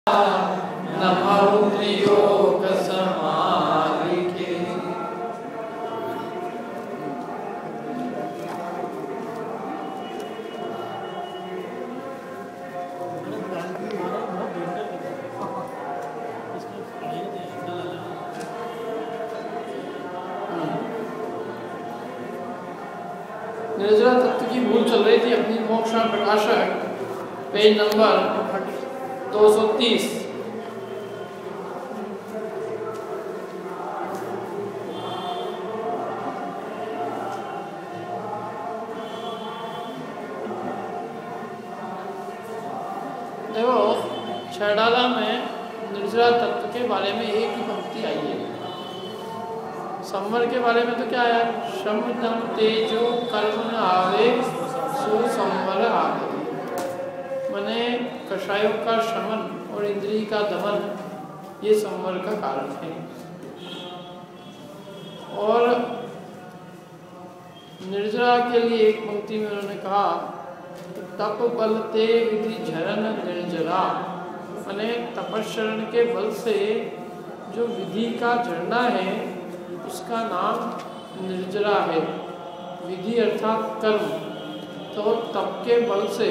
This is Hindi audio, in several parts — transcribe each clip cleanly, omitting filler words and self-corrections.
निर्जरा तत्व की भूल चल रही थी अपनी मोक्ष प्रकाशक पेज नंबर 230। देखो छड़ाला में निर्जरा तत्व के बारे में एक ही पंक्ति आई है। संवर के बारे में तो क्या है, श्रम दम तेजो कर्म न आवे सुसंवर आवे। माने कषायों का शमन और इंद्रिय का दमन ये संवर का कारण है। और निर्जरा के लिए एक पंक्ति में उन्होंने कहा तप बल ते विधि झरन निर्जरा। माने तपस्शरण के बल से जो विधि का झरना है उसका नाम निर्जरा है। विधि अर्थात कर्म। तो तप के बल से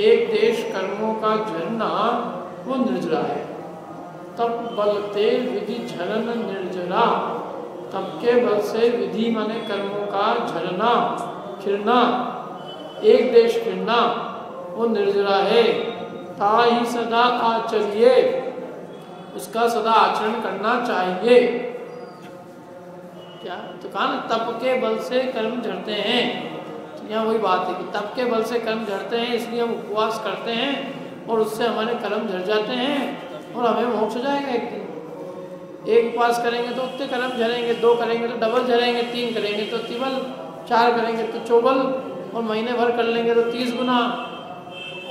एक देश कर्मों का झरना वो निर्जरा है। तप बल ते विधि झरन निर्जरा। तप के बल से विधि माने कर्मों का झरना खिरना, एक देश खिरना वो निर्जरा है। ताहि सदा आचरिए, उसका सदा आचरण करना चाहिए। क्या तो कहा ना तप के बल से कर्म झड़ते हैं। तो यहाँ वही बात है कि तप के बल से कर्म झड़ते हैं, इसलिए हम उपवास करते हैं और उससे हमारे कर्म झड़ जाते हैं और हमें मोक्ष हो जाएगा एक दिन। एक उपवास करेंगे तो उतने कर्म झड़ेंगे, 2 करेंगे तो डबल झड़ेंगे, 3 करेंगे तो तिबल, 4 करेंगे तो चौबल, और महीने भर कर लेंगे तो 30 गुना,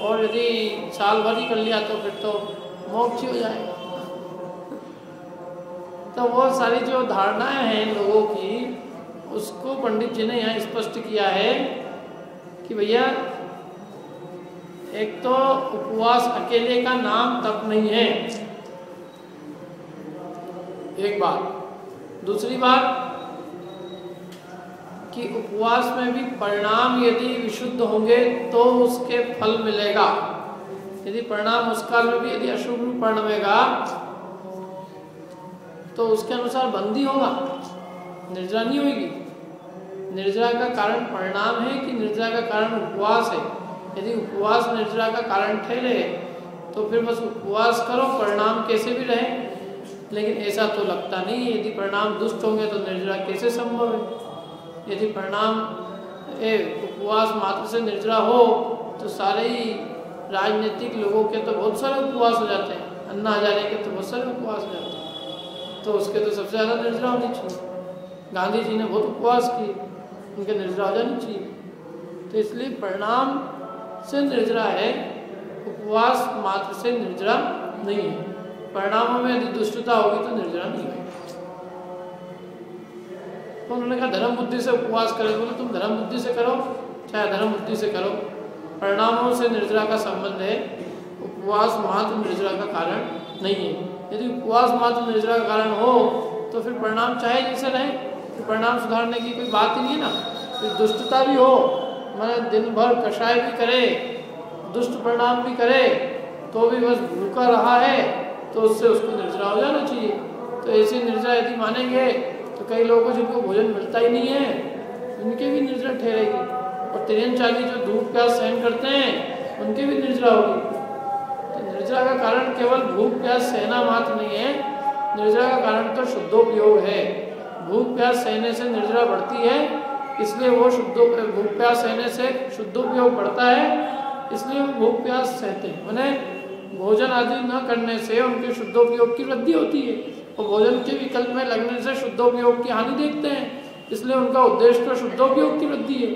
और यदि साल भर ही कर लिया तो फिर तो मोक्ष ही हो जाएगा। तो वो सारी जो धारणाएं हैं लोगों की, उसको पंडित जी ने यहाँ स्पष्ट किया है कि भैया एक तो उपवास अकेले का नाम तप नहीं है, एक बात। दूसरी बात कि उपवास में भी परिणाम यदि विशुद्ध होंगे तो उसके फल मिलेगा। यदि परिणाम उस काल में भी यदि अशुभ रूप परिणमेगा तो उसके अनुसार बंदी होगा, निर्जरा नहीं होगी। निर्जरा का कारण परिणाम है कि निर्जरा का कारण उपवास है। यदि उपवास निर्जरा का कारण ठहरे तो फिर बस उपवास करो, परिणाम कैसे भी रहे। लेकिन ऐसा तो लगता नहीं है। यदि परिणाम दुष्ट होंगे तो निर्जरा कैसे संभव है। यदि परिणाम उपवास मात्र से निर्जरा हो तो सारे ही राजनीतिक लोगों के तो बहुत सारे उपवास हो जाते हैं, अन्ना हजारे के तो बहुत सारे उपवास हो जाते हैं, तो उसके तो सबसे ज़्यादा निर्जरा होनी चाहिए। गांधी जी ने बहुत उपवास किए, उनके निर्जरा हो जानी चाहिए। तो इसलिए परिणाम से निर्जरा है, उपवास मात्र से निर्जरा नहीं है। परिणामों में यदि दुष्टता होगी तो निर्जरा नहीं होगी। तो उन्होंने कहा धर्म बुद्धि से उपवास करें, बोले तुम धर्म बुद्धि से करो चाहे धर्म बुद्धि से करो, परिणामों से निर्जरा का संबंध है, उपवास मात्र निर्जरा का कारण नहीं है। यदि उपवास मात्र निर्जरा का कारण हो तो फिर परिणाम चाहे जैसे रहे, फिर परिणाम सुधारने की कोई बात ही नहीं है ना। फिर दुष्टता भी हो, मैंने दिन भर कषाय भी करे, दुष्ट परिणाम भी करे, तो भी बस भूखा रहा है तो उससे उसको निर्जरा हो जाना चाहिए। तो ऐसी निर्जरा यदि मानेंगे तो कई लोगों को जिनको भोजन मिलता ही नहीं है उनके भी निर्जरा ठहरेगी, और 43 जो धूप प्यास सहन करते हैं उनके भी निर्जरा होगी। तो निर्जरा का कारण केवल भूख प्यास सहना मात्र नहीं है, निर्जरा का कारण तो शुद्धोपयोग है। भूख प्यास सहने से निर्जरा बढ़ती है, इसलिए वो भूख प्यास सहने से शुद्धोपयोग बढ़ता है, इसलिए वो भूख प्यास सहते हैं। मैंने भोजन आदि न करने से उनके शुद्धोपयोग की वृद्धि होती है, और भोजन के विकल्प में लगने से शुद्धोपयोग की हानि देखते हैं, इसलिए उनका उद्देश्य तो शुद्धोपयोग की वृद्धि है।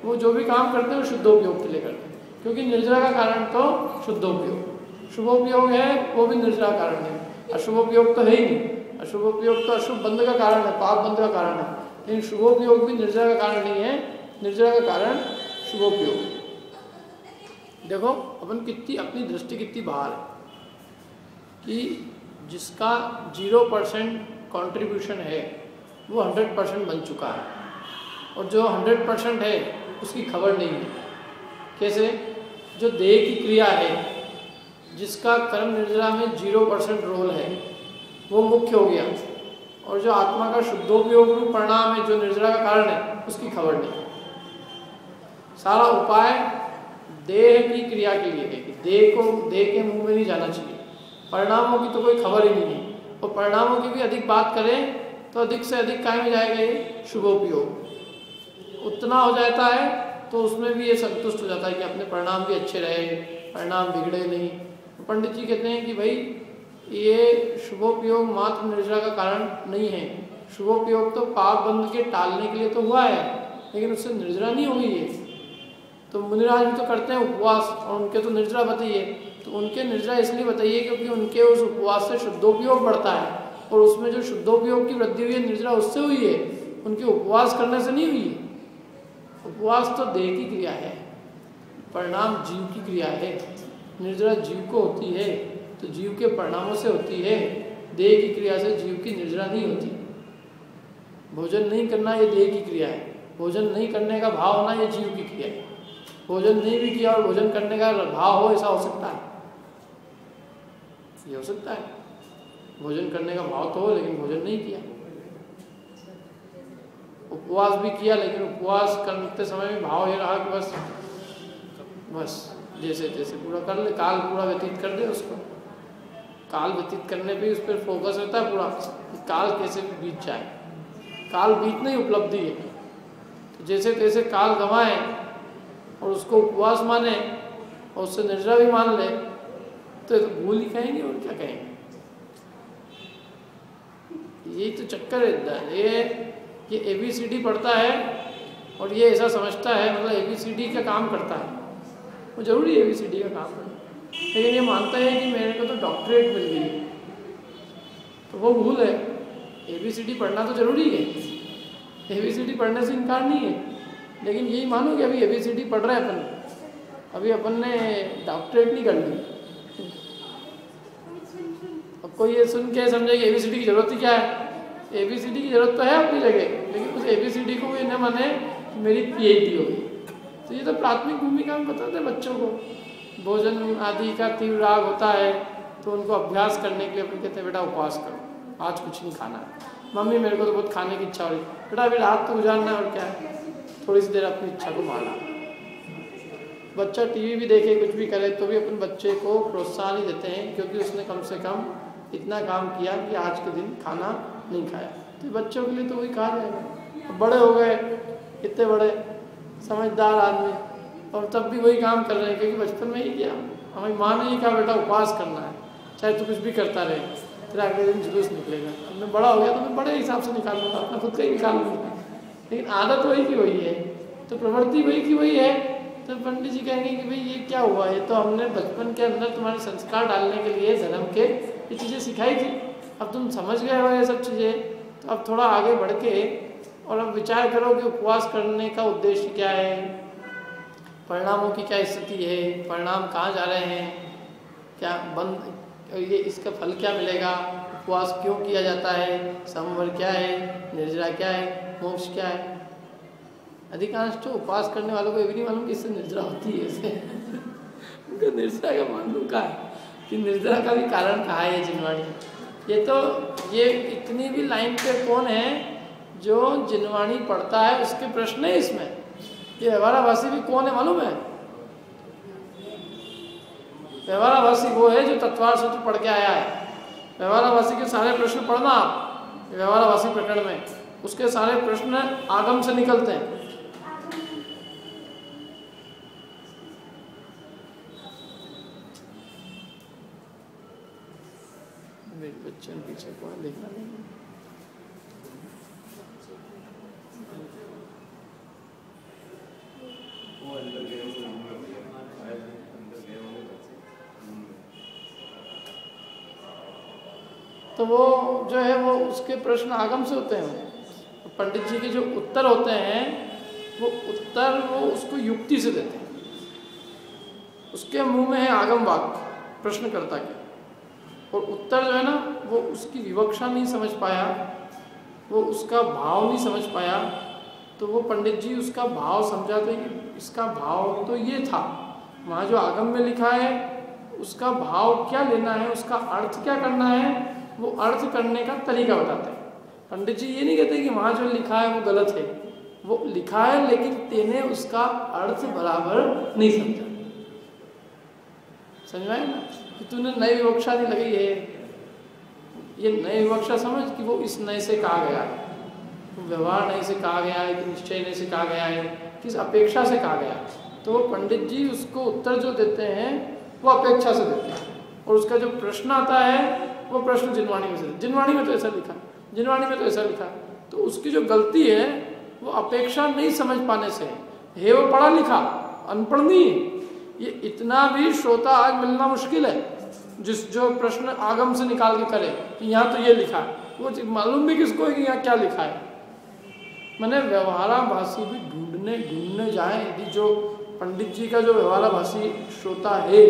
वो जो भी काम करते हैं वो शुद्धोपयोग के लिए करते हैं, क्योंकि निर्जरा का कारण तो शुद्धोपयोग, शुभोपयोग है वो भी निर्जरा कारण है, अशुभोपयोग तो है ही नहीं। अशुभोपयोग तो अशुभ बंध का कारण है, पाप बंध का कारण है, लेकिन शुभोपयोग भी निर्जरा का कारण नहीं है, निर्जरा का कारण शुभोपयोग। देखो अपन कितनी अपनी दृष्टि कितनी बाहर है। कि जिसका 0% कंट्रीब्यूशन है वो 100% बन चुका है, और जो 100% है उसकी खबर नहीं है। कैसे? जो देह की क्रिया है, जिसका कर्म निर्जरा में 0% रोल है, वो मुख्य हो गया, और जो आत्मा का शुद्धोपयोग रूप परिणाम है, जो निर्जरा का कारण है, उसकी खबर नहीं। सारा उपाय देह की क्रिया के लिए है कि देह के मुंह में नहीं जाना चाहिए। परिणामों की तो कोई खबर ही नहीं है, और परिणामों की भी अधिक बात करें तो अधिक से अधिक काय में जाएगा ये शुभोपयोग। उतना हो जाता है तो उसमें भी ये संतुष्ट हो जाता है कि अपने परिणाम भी अच्छे रहे, परिणाम बिगड़े नहीं। तो पंडित जी कहते हैं कि भाई ये शुभोपयोग मात्र निर्जरा का कारण नहीं है। शुभोपयोग तो पाप बंध के टालने के लिए तो हुआ है, लेकिन उससे निर्जरा नहीं हुई है। तो मुनिराज भी तो करते हैं उपवास, और उनके तो निर्जरा बताइए। तो उनके निर्जरा इसलिए बताइए क्योंकि उनके उस उपवास से शुद्धोपयोग बढ़ता है, और उसमें जो शुद्धोपयोग की वृद्धि हुई है निर्जरा उससे हुई है, उनके उपवास करने से नहीं हुई है। उपवास तो देह की क्रिया है, परिणाम जीव की क्रिया है। निर्जरा जीव को होती है तो जीव के परिणामों से होती है, देह की क्रिया से जीव की निर्जरा नहीं होती। भोजन नहीं करना ये देह की क्रिया है, भोजन नहीं करने का भाव होना ये जीव की क्रिया है। भोजन नहीं भी किया और भोजन करने का भाव हो, ऐसा हो सकता है? ये हो सकता है? भोजन करने का भाव तो हो लेकिन भोजन नहीं किया। उपवास भी किया लेकिन उपवास करते समय भी भाव ये रहा कि बस जैसे तैसे पूरा कर ले, काल पूरा व्यतीत कर दे उसको। काल व्यतीत करने पे उस पर फोकस रहता है पूरा, काल कैसे भी बीत जाए। काल बीतना ही उपलब्धि है। तो जैसे तैसे काल गंवाए और उसको उपवास माने और उससे निर्जरा भी मान ले तो भूल ही कहेंगे और क्या कहेंगे। यही तो चक्कर है। ये ABCD पढ़ता है और ये ऐसा समझता है मतलब ABCD का काम करता है। वो जरूरी है ABCD का काम करना, लेकिन ये मानता है कि मेरे को तो डॉक्टरेट मिल गई है, तो वो भूल है। ABCD पढ़ना तो जरूरी है, ABCD पढ़ने से इनकार नहीं है, लेकिन यही मानो कि अभी ABCD पढ़ रहे हैं अपन, अभी अपन ने डॉक्टरेट नहीं कर ली। अब कोई ये सुन के समझे कि ABCD की जरूरत ही क्या है। ABCD की जरूरत तो है अपनी जगह, लेकिन उस ABCD को ये न माने मेरी PhD हो गई। तो ये तो प्राथमिक भूमिका में बताते हैं बच्चों को। भोजन आदि का तीव्र राग होता है तो उनको अभ्यास करने के लिए अपन कहते हैं बेटा उपवास करो, आज कुछ नहीं खाना है। मम्मी मेरे को तो बहुत खाने की इच्छा हो रही, बेटा अभी रात तो गुजारना है और क्या है, थोड़ी सी देर अपनी इच्छा को मारना। बच्चा TV भी देखे कुछ भी करे तो भी अपन बच्चे को प्रोत्साहन ही देते हैं, क्योंकि उसने कम से कम इतना काम किया कि आज के दिन खाना नहीं खाया। तो बच्चों के लिए तो वही कहा जाएगा। बड़े हो गए, इतने बड़े समझदार आदमी, और तब भी वही काम कर रहे हैं, क्योंकि बचपन में ही किया। हमारी माँ ने ही कहा बेटा उपवास करना है, चाहे तू कुछ भी करता रहे, तेरा अगले दिन जुलूस निकलेगा। अब मैं बड़ा हो गया तो मैं बड़े हिसाब से निकाल लूँगा, अपना खुद का ही निकाल लूँगा, लेकिन आदत वही की वही है, तो प्रवृत्ति वही की वही है। तो पंडित जी कहेंगे कि भाई ये क्या हुआ, ये तो हमने बचपन के अंदर तुम्हारे संस्कार डालने के लिए धर्म के ये चीज़ें सिखाई थी, अब तुम समझ गए हो ये सब चीज़ें, तो अब थोड़ा आगे बढ़ के और अब विचार करो कि उपवास करने का उद्देश्य क्या है, परिणामों की क्या स्थिति है, परिणाम कहाँ जा रहे हैं, क्या बंद ये इसका फल क्या मिलेगा, उपवास क्यों किया जाता है, संवर क्या है, निर्जरा क्या है, मोक्ष क्या है। अधिकांश तो उपवास करने वालों को ये भी नहीं मालूम कि इससे निर्जरा होती है। इससे उनको निर्जरा का मालूम का है कि निर्जरा का भी कारण कहाँ है। ये जिनवाणी ये इतनी भी लाइन पे कौन है जो जिनवाणी पढ़ता है, उसके प्रश्न है इसमें। ये व्यवहाराभासी भी कौन है मालूम है? व्यवहाराभासी वो है जो तत्वार सूत्र पढ़ के आया है। व्यवहाराभासी के सारे प्रश्न पढ़ना आप व्यवहाराभासी प्रकरण में, उसके सारे प्रश्न आगम से निकलते हैं। बच्चे पीछे कौन देखना नहीं। तो वो जो है वो उसके प्रश्न आगम से होते हैं। पंडित जी के जो उत्तर होते हैं वो उसको युक्ति से देते हैं, उसके मुंह में है आगम वाक्य प्रश्नकर्ता के। और उत्तर जो है ना वो उसकी विवक्षा नहीं समझ पाया, वो उसका भाव नहीं समझ पाया, तो वो पंडित जी उसका भाव समझाते कि इसका भाव तो ये था, वहाँ जो आगम में लिखा है उसका भाव क्या लेना है, उसका अर्थ क्या करना है, वो अर्थ करने का तरीका बताते हैं। पंडित जी ये नहीं कहते कि वहाँ जो लिखा है वो गलत है, वो लिखा है लेकिन तेने उसका अर्थ बराबर नहीं समझा। समझ में आया ना कि तूने नई विवक्षा नहीं लगाई है, ये नई विवक्षा समझ कि वो इस नए से कहा गया है, व्यवहार नए से कहा गया है, कि निश्चय नए से कहा गया है, किस अपेक्षा से कहा गया है। तो वो पंडित जी उसको उत्तर जो देते हैं वो अपेक्षा से देते हैं, और उसका जो प्रश्न आता है वो प्रश्न जिनवाणी में से, जिनवाणी में तो ऐसा लिखा, जिनवाणी में तो ऐसा लिखा, तो उसकी जो गलती है वो अपेक्षा नहीं समझ पाने से है। वो पढ़ा लिखा, अनपढ़ नहीं है। ये इतना भी श्रोता आज मिलना मुश्किल है जो प्रश्न आगम से निकाल के करे कि यहाँ तो ये लिखा है, वो मालूम भी किसको है कि यहाँ क्या लिखा है। मैंने व्यवहाराभासी भी ढूंढने जाए, यदि जो पंडित जी का जो व्यवहाराभासी श्रोता है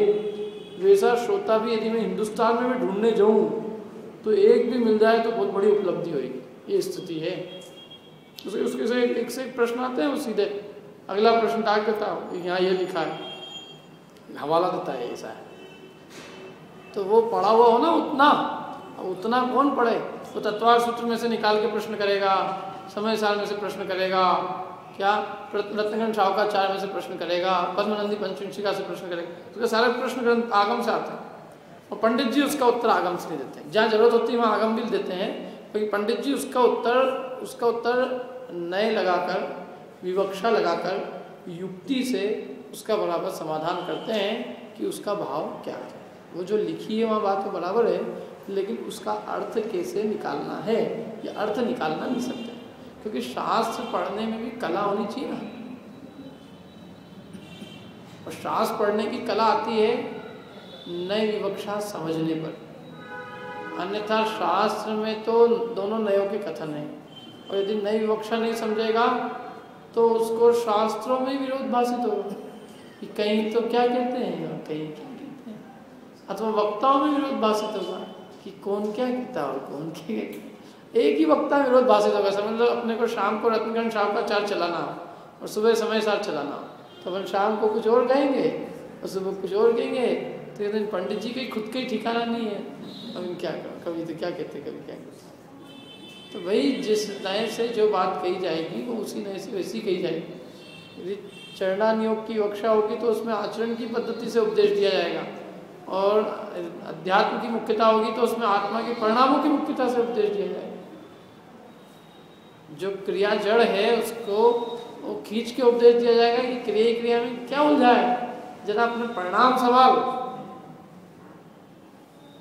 वैसा श्रोता भी यदि मैं हिंदुस्तान में भी ढूंढने जाऊँ तो एक भी मिल जाए तो बहुत बड़ी उपलब्धि होगी। ये स्थिति है। उसके से एक से एक प्रश्न आते हैं, वो सीधे अगला प्रश्न टाक देता है, यहाँ ये लिखा है, हवाला देता है, ऐसा है। तो वो पढ़ा हुआ हो ना उतना कौन पढ़े। वो तत्वार सूत्र में से निकाल के प्रश्न करेगा, समय सार में से प्रश्न करेगा, क्या रत्नगण शावकाचार्य में से प्रश्न करेगा, पद्मनंदी पंचविंशिका से प्रश्न करेगा, उसके सारे प्रश्न ग्रंथ आगम से आते हैं। और पंडित जी उसका उत्तर आगम से नहीं देते हैं। जहाँ जरूरत होती है वहाँ आगम भी देते हैं, क्योंकि पंडित जी उसका उत्तर नए लगाकर, विवक्षा लगाकर, युक्ति से उसका बराबर समाधान करते हैं कि उसका भाव क्या है। वो जो लिखी है वहाँ बात तो बराबर है, लेकिन उसका अर्थ कैसे निकालना है, ये अर्थ निकालना नहीं सकते, क्योंकि शास्त्र पढ़ने में भी कला होनी चाहिए ना। और शास्त्र पढ़ने की कला आती है नई विवक्षा समझने पर, अन्यथा शास्त्र में तो दोनों नयों के कथन हैं, और यदि नई विवक्षा नहीं समझेगा तो उसको शास्त्रों में विरोधाभासित होगा कि कहीं तो क्या कहते हैं और कहीं क्या कहते हैं, अथवा वक्ताओं में विरोधाभासित होगा कि कौन क्या कहता है और कौन क्या कहता है। एक ही वक्ता विरोधाभासित होगा। समझ लो अपने को शाम को रत्नगण शावकाचार्य चलाना और सुबह समय सार चलाना, तो अपन शाम को कुछ और कहेंगे और सुबह कुछ और कहेंगे, तो ये दिन पंडित जी का खुद का ही ठिकाना नहीं है। अब क्या कभी तो क्या कहते, कभी क्या कहते। तो भाई जिस नए से जो बात कही जाएगी वो उसी नए से वैसी कही जाएगी। यदि चरणानियोग की विवक्षा होगी तो उसमें आचरण की पद्धति से उपदेश दिया जाएगा, और अध्यात्म की मुख्यता होगी तो उसमें आत्मा के परिणामों की मुख्यता से उपदेश दिया जाएगा। जो क्रिया जड़ है उसको वो खींच के उपदेश दिया जाएगा कि क्रिया में क्या उलझा है, जरा अपने परिणाम सवाल।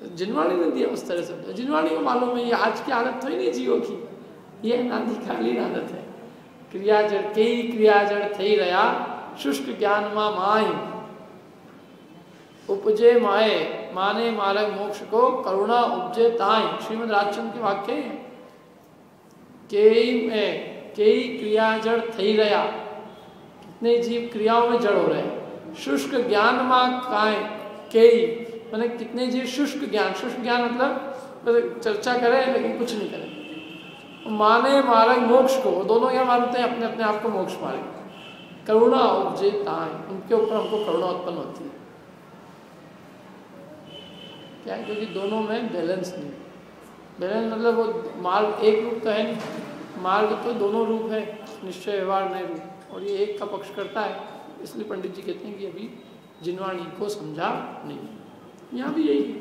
जिनवाणी ने दिया उस तरह से, जिनवाणी को मालूम है ये आज की आदत थोड़ी नहीं जीवो की, ये अनादिकालीन आदत है। क्रिया जड़ कई क्रिया जड़ थई रहा शुष्क ज्ञान माय उपजे माए माने मार्ग मोक्ष को करुणा उपजे ताई। श्रीमद् राजचंद्र के वाक्य है। कई क्रिया जड़ थई रहा, कितने जीव क्रियाओं में जड़ हो रहे हैं। शुष्क ज्ञान माँ काय कई, मैंने कितने जीव शुष्क ज्ञान मतलब चर्चा करें लेकिन कुछ नहीं करें। माने मार्ग मोक्ष को, दोनों क्या मानते हैं अपने अपने आप को मोक्ष मार्ग। करुणा उपजे ताई, उनके ऊपर हमको करुणा उत्पन्न होती है। क्या है, क्योंकि दोनों में बैलेंस नहीं। बैलेंस मतलब वो मार्ग एक रूप तो है नहीं, मार्ग तो दोनों रूप है, निश्चय व्यवहार नए रूप, और ये एक का पक्ष करता है। इसलिए पंडित जी कहते हैं कि अभी जिनवाणी को समझा नहीं। यहाँ भी यही है।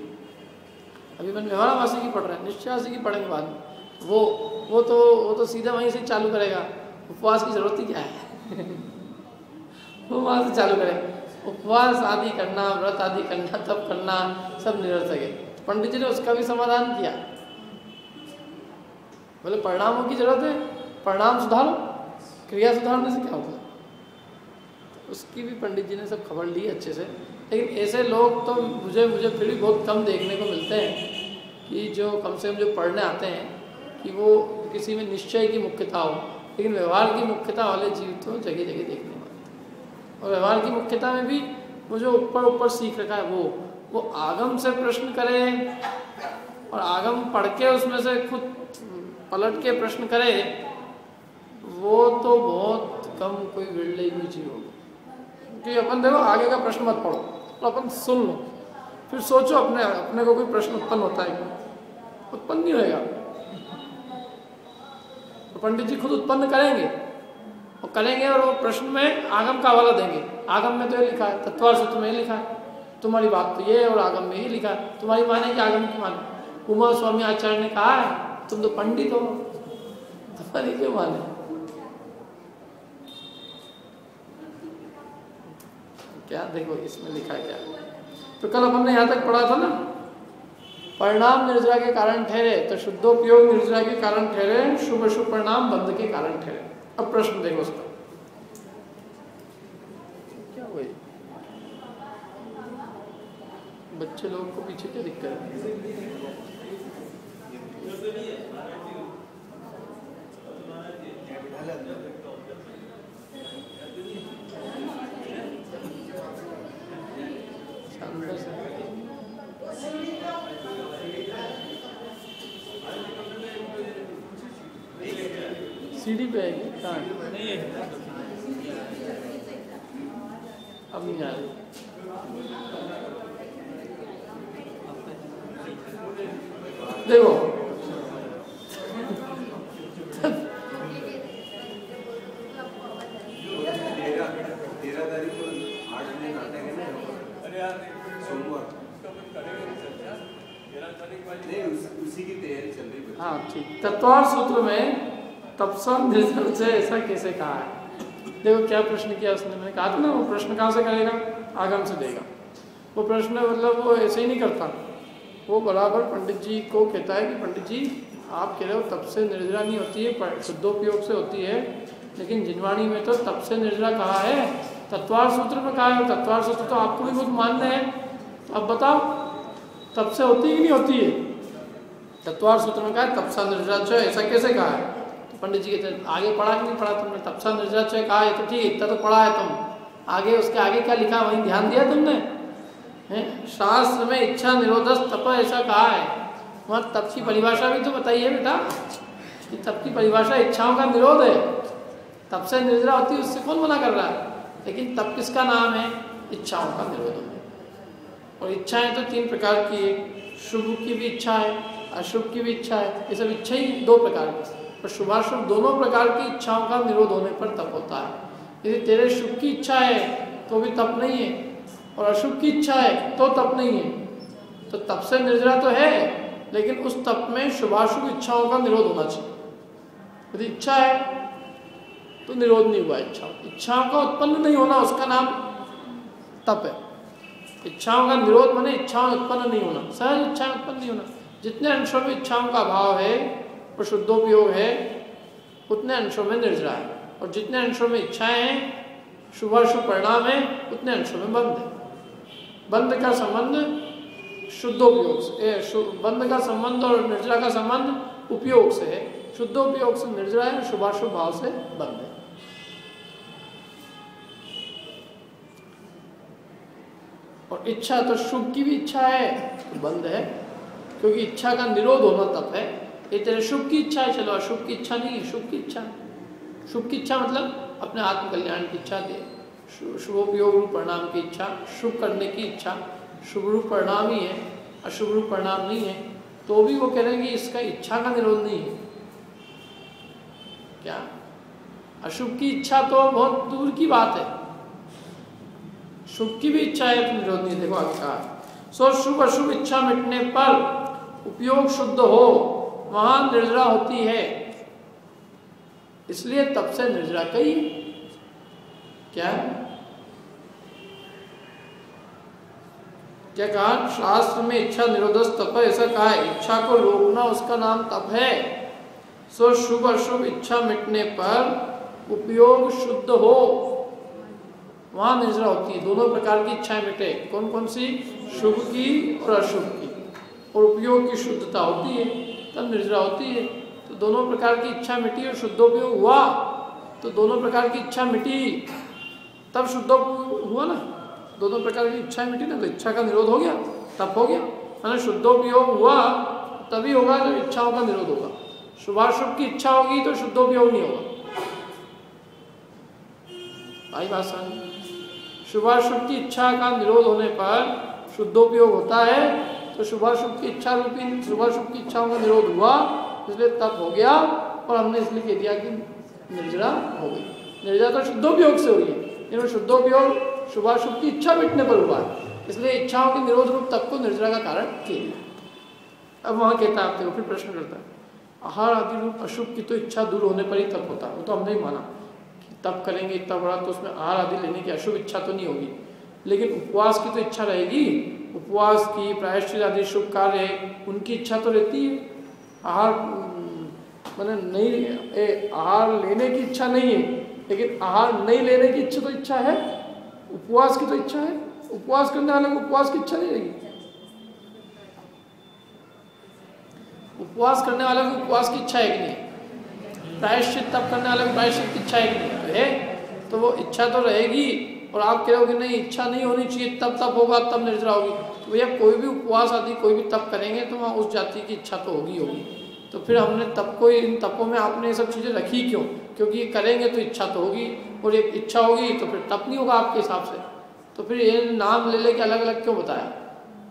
अभी अपन व्यवहाराभासी की पढ़ रहे हैं, निश्चयासी की पढ़ेंगे बाद में। वो तो सीधा वहीं से चालू करेगा। उपवास की जरूरत ही क्या है वो वहाँ से चालू करेगा। उपवास आदि करना, व्रत आदि करना, तब करना, सब निरर्थक है। पंडित जी ने उसका भी समाधान किया। बोले परिणामों की जरूरत है, परिणाम सुधारो, क्रिया सुधारने से क्या होगा। उसकी भी पंडित जी ने सब खबर ली अच्छे से। लेकिन ऐसे लोग तो मुझे फिर भी बहुत कम देखने को मिलते हैं कि जो कम से कम जो पढ़ने आते हैं कि वो किसी में निश्चय की मुख्यता हो, लेकिन व्यवहार की मुख्यता वाले जीव तो जगह जगह देखने में आते हैं। और व्यवहार की मुख्यता में भी वो जो ऊपर सीख रखा है वो आगम से प्रश्न करे और आगम पढ़ के उसमें से खुद पलट के प्रश्न करे, वो तो बहुत कम कोई विरले हुई चीज होगी। क्योंकि अपन देखो आगे का प्रश्न मत पढ़ो और अपन सुन लो, फिर सोचो अपने को कोई प्रश्न उत्पन्न होता है क्या? उत्पन्न नहीं होएगा। तो पंडित जी खुद उत्पन्न करेंगे और वो प्रश्न में आगम का हवाला देंगे। आगम में तो ये लिखा है, तत्वार सूत्र में ये लिखा है, तुम्हारी बात तो ये है, और आगम में ये लिखा है, तुम्हारी माने कि आगम की माने। उमा स्वामी आचार्य ने कहा है, तुम तो पंडित हो, तुम्हारी क्यों माने? क्या देखो इसमें लिखा क्या है। तो कल अपन ने यहाँ तक पढ़ा था ना, परिणाम निर्जरा के कारण ठहरे तो शुद्धोपयोग निर्जरा के कारण ठहरे, शुभ अशुभ परिणाम बंध के कारण ठहरे। अब प्रश्न देखो उसका क्या हुआ, बच्चे लोगों को पीछे क्या दिक्कत है? सीढ़ी पे आएगी कहाँ? अब नहीं आ रही। देखो उसी की तैयारी चल रही है। हाँ ठीक, तत्वार सूत्र में तपसा निर्जल से ऐसा कैसे कहा है? देखो क्या प्रश्न किया उसने, मैंने कहा था ना वो प्रश्न कहाँ से करेगा? आगम से देगा। वो प्रश्न मतलब वो ऐसे ही नहीं करता, वो बराबर पंडित जी को कहता है कि पंडित जी आप कह रहे हो तप से निर्जरा नहीं होती है, शुद्धोपयोग से होती है, लेकिन जिनवाणी में तो तप से निर्जरा कहा है, तत्वार सूत्र में कहा है, तत्वार सूत्र तो आपको भी बहुत मान्य है, अब बताओ तप से होती कि नहीं होती है? तत्वार सूत्र में कहा है तपसा निर्जरा, ऐसा कैसे कहा है? पंडित जी कहते आगे पढ़ा कि नहीं पढ़ा तुमने? तपसा निर्जरा कहा है तो ठीक, इतना तो पढ़ा है तुम, आगे उसके आगे क्या लिखा वहीं ध्यान दिया तुमने? शास्त्र में इच्छा निरोधस तप ऐसा कहा है, वहाँ तप की परिभाषा भी तो बताइए बेटा, कि तप की परिभाषा इच्छाओं का निरोध है, तप से निर्जरा होती है उससे कौन मना कर रहा है? लेकिन तप किसका नाम है? इच्छाओं का निरोध है। और इच्छाएं तो तीन प्रकार की है, शुभ की भी इच्छा है, अशुभ की भी इच्छा है, ये सब इच्छा ही दो प्रकार की, और शुभाशुभ दोनों प्रकार की इच्छाओं का निरोध होने पर तप होता है। यदि तेरे शुभ की इच्छा है तो भी तप नहीं है, और अशुभ की इच्छा है तो तप नहीं है, तो तप से निर्जरा तो है, लेकिन उस तप में शुभाशुभ इच्छाओं का निरोध होना चाहिए। यदि इच्छा है तो निरोध नहीं हुआ, इच्छाओं का उत्पन्न नहीं होना उसका नाम तप है। इच्छाओं का निरोध माने इच्छाओं उत्पन्न नहीं होना, सहज इच्छाएं उत्पन्न नहीं होना। जितने अंशों में इच्छाओं का अभाव है और शुद्धोपयोग है, उतने अंशों में निर्जरा है, और जितने अंशों में इच्छाएं हैं, शुभाशुभ परिणाम है, उतने अंशों में बंध है। बंध का संबंध शुद्धोपयोग से, बंध का संबंध और निर्जरा का संबंध उपयोग से है, शुद्धोपयोग से निर्जरा है, शुभाशुभ भाव से बंध है। और इच्छा तो शुभ की भी इच्छा है तो बंध है, क्योंकि इच्छा का निरोध होना तप है। ये तेरे शुभ की इच्छा है, चलो अशुभ की इच्छा नहीं है, शुभ की इच्छा। शुभ की इच्छा मतलब अपने आत्म कल्याण की इच्छा दे, शुभोपयोग रूप परिणाम की इच्छा, शुभ करने की इच्छा, शुभ रूप परिणाम ही है, अशुभ रूप परिणाम नहीं है, तो भी वो कह रहे हैं कि इसका इच्छा का निरोध नहीं है। क्या अशुभ की इच्छा तो बहुत दूर की बात है, शुभ की भी इच्छा है तो निरोध नहीं। देखो आगे कहा, सो शुभ अशुभ इच्छा मिटने पर उपयोग शुद्ध हो, वहां निर्जरा होती है, इसलिए तप से निर्जरा कही। क्या क्या कहा? शास्त्र में इच्छा निरोधस तप ऐसा कहा है, इच्छा को रोकना उसका नाम तप है। सो शुभ अशुभ इच्छा मिटने पर उपयोग शुद्ध हो, वहां निर्जरा होती है। दोनों प्रकार की इच्छाएं मिटे, कौन कौन सी? शुभ की और अशुभ की, और उपयोग की शुद्धता होती है तब निर्जरा होती है। तो दोनों प्रकार की इच्छा मिटी और शुद्धोपयोग हुआ, तो दोनों प्रकार की इच्छा मिटी तब शुद्धोपयोग हुआ ना, दोनों प्रकार की इच्छाएं मिटी ना, तो इच्छा का निरोध हो गया। तप हो गया। मैंने शुद्धोपयोग हुआ तभी होगा जब इच्छाओं का निरोध होगा। शुभाशुभ की इच्छा होगी तो शुद्धोपयोग नहीं होगा। आई बात समझ? शुभाशुभ की इच्छा का निरोध होने पर शुद्धोपयोग होता है। तो शुभाशुभ की इच्छा रूपी शुभाशुभ की इच्छाओं का निरोध हुआ, इसलिए तप हो गया और हमने इसलिए कह दिया कि निर्जरा हो गई। निर्जरा तो शुद्धोपयोग से हुई है, लेकिन शुद्धोपयोग शुभाशुभ की इच्छा मिटने पर हुआ है, इसलिए इच्छाओं के निरोध रूप तप को निर्जरा का कारण कह दिया। अब वहाँ कहता है, आपको फिर प्रश्न करता है, आहार आदि रूप अशुभ की तो इच्छा दूर होने पर ही तप होता है। वो तो हमने ही माना कि तप करेंगे इतना बड़ा तो उसमें आहार आदि लेने की अशुभ इच्छा तो नहीं होगी, लेकिन उपवास की तो इच्छा रहेगी। उपवास की, प्रायश्चित आदि शुभ कार्य, उनकी इच्छा तो रहती है। आहार मैंने नहीं आहार लेने की इच्छा नहीं है, लेकिन आहार नहीं लेने की इच्छा तो इच्छा है। उपवास की तो इच्छा है। उपवास करने वाले को उपवास की इच्छा नहीं रहेगी। उपवास करने वाले को उपवास की इच्छा है कि नहीं? प्रायश्चित तप करने वाले को प्रायश्चित की इच्छा है कि नहीं? तो है, तो वो इच्छा तो रहेगी। और आप कह रहे हो कि नहीं इच्छा नहीं होनी चाहिए, तब तप होगा, तब निर्जरा होगी। तो भैया कोई भी उपवास आदि कोई भी तप करेंगे तो वहाँ उस जाति की इच्छा तो होगी। तो फिर हमने तप को, इन तपों में आपने ये सब चीज़ें रखी क्यों? क्योंकि ये करेंगे तो इच्छा तो होगी, और एक इच्छा होगी तो फिर तप नहीं होगा आपके हिसाब से। तो फिर ये नाम ले लेके अलग अलग क्यों बताया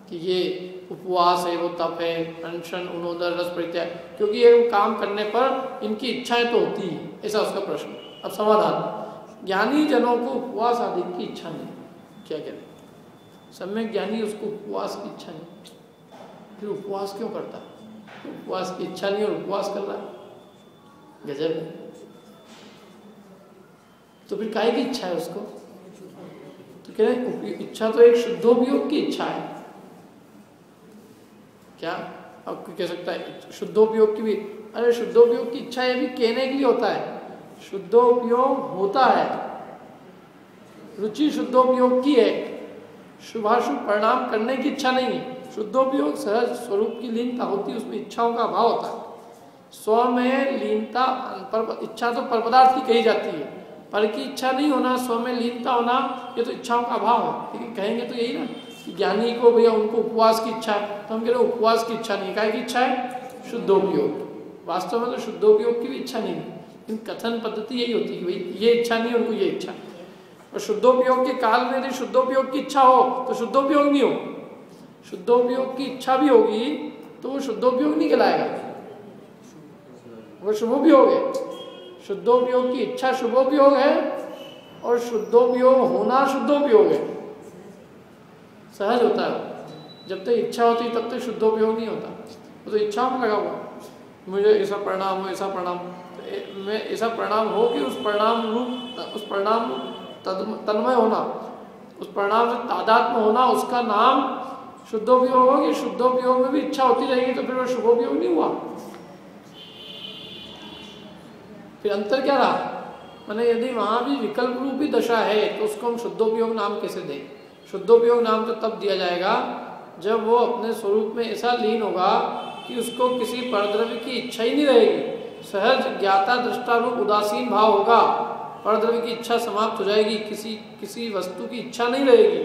कि ये उपवास है, वो तप है, अनशन, उनोदर, रस परित्याग? क्योंकि ये काम करने पर इनकी इच्छाएं तो होती है, ऐसा उसका प्रश्न। अब समाधान, ज्ञानी जनों को उपवास आदि की इच्छा नहीं। क्या करें? सम्यक ज्ञानी, उसको उपवास की इच्छा नहीं, फिर उपवास क्यों करता है? उपवास की इच्छा नहीं और उपवास कर रहा है, गजब है। तो फिर काहे की इच्छा है उसको? तो कह रहे इच्छा तो एक शुद्धोपयोग की इच्छा है। क्या आपको कह सकता है शुद्धोपयोग की भी? अरे शुद्धोपयोग की इच्छा ये भी कहने के लिए होता है, शुद्धोपयोग होता है, रुचि शुद्धोपयोग की है, शुभाशुभ परिणाम करने की इच्छा नहीं है। शुद्धोपयोग सहज स्वरूप की लीनता होती है, उसमें इच्छाओं का अभाव होता है। स्व में लीनता, इच्छा तो पर पदार्थ की कही जाती है, पर की इच्छा नहीं होना, स्व में लीनता होना, ये तो इच्छाओं का अभाव है। लेकिन कहेंगे तो यही ना कि ज्ञानी को भैया उनको उपवास की इच्छा है, तो हम कह रहे हैं उपवास की इच्छा नहीं, काहे की इच्छा है? शुद्धोपयोग। वास्तव में तो शुद्धोपयोग की भी इच्छा नहीं है, लेकिन कथन पद्धति यही होती है कि भाई ये इच्छा नहीं, उनको ये इच्छा। और शुद्धोपयोग के काल में यदि शुद्धोपयोग की इच्छा हो तो शुद्धोपयोग नहीं हो। शुद्धोपयोग की इच्छा भी होगी तो वो शुद्धोपयोग नहीं कहलाएगा, वो शुभोपयोग है। शुद्धोपयोग की इच्छा शुभोपयोग है और शुद्धोपयोग होना शुद्धोपयोग है। सहज होता है, जब तक इच्छा होती है तब तक शुद्धोपयोग नहीं होता। वो तो इच्छा में लगा हुआ, मुझे ऐसा परिणाम हो, ऐसा परिणाम में ऐसा परिणाम हो कि उस परिणाम रूप, उस परिणाम तन्मय होना, उस परिणाम से तादात्म्य होना, उसका नाम शुद्धोपयोग होगी। शुद्धोपयोग में भी इच्छा होती रहेगी तो फिर वो शुभोपयोग नहीं हुआ। फिर अंतर क्या रहा? मैंने यदि वहाँ भी विकल्प रूपी दशा है तो उसको हम शुद्धोपयोग नाम कैसे दें? शुद्धोपयोग नाम तो तब दिया जाएगा जब वो अपने स्वरूप में ऐसा लीन होगा कि उसको किसी परद्रव्य की इच्छा ही नहीं रहेगी। सहज ज्ञाता दृष्टा रूप उदासीन भाव होगा, परद्रव्य की इच्छा समाप्त हो जाएगी, किसी वस्तु की इच्छा नहीं रहेगी,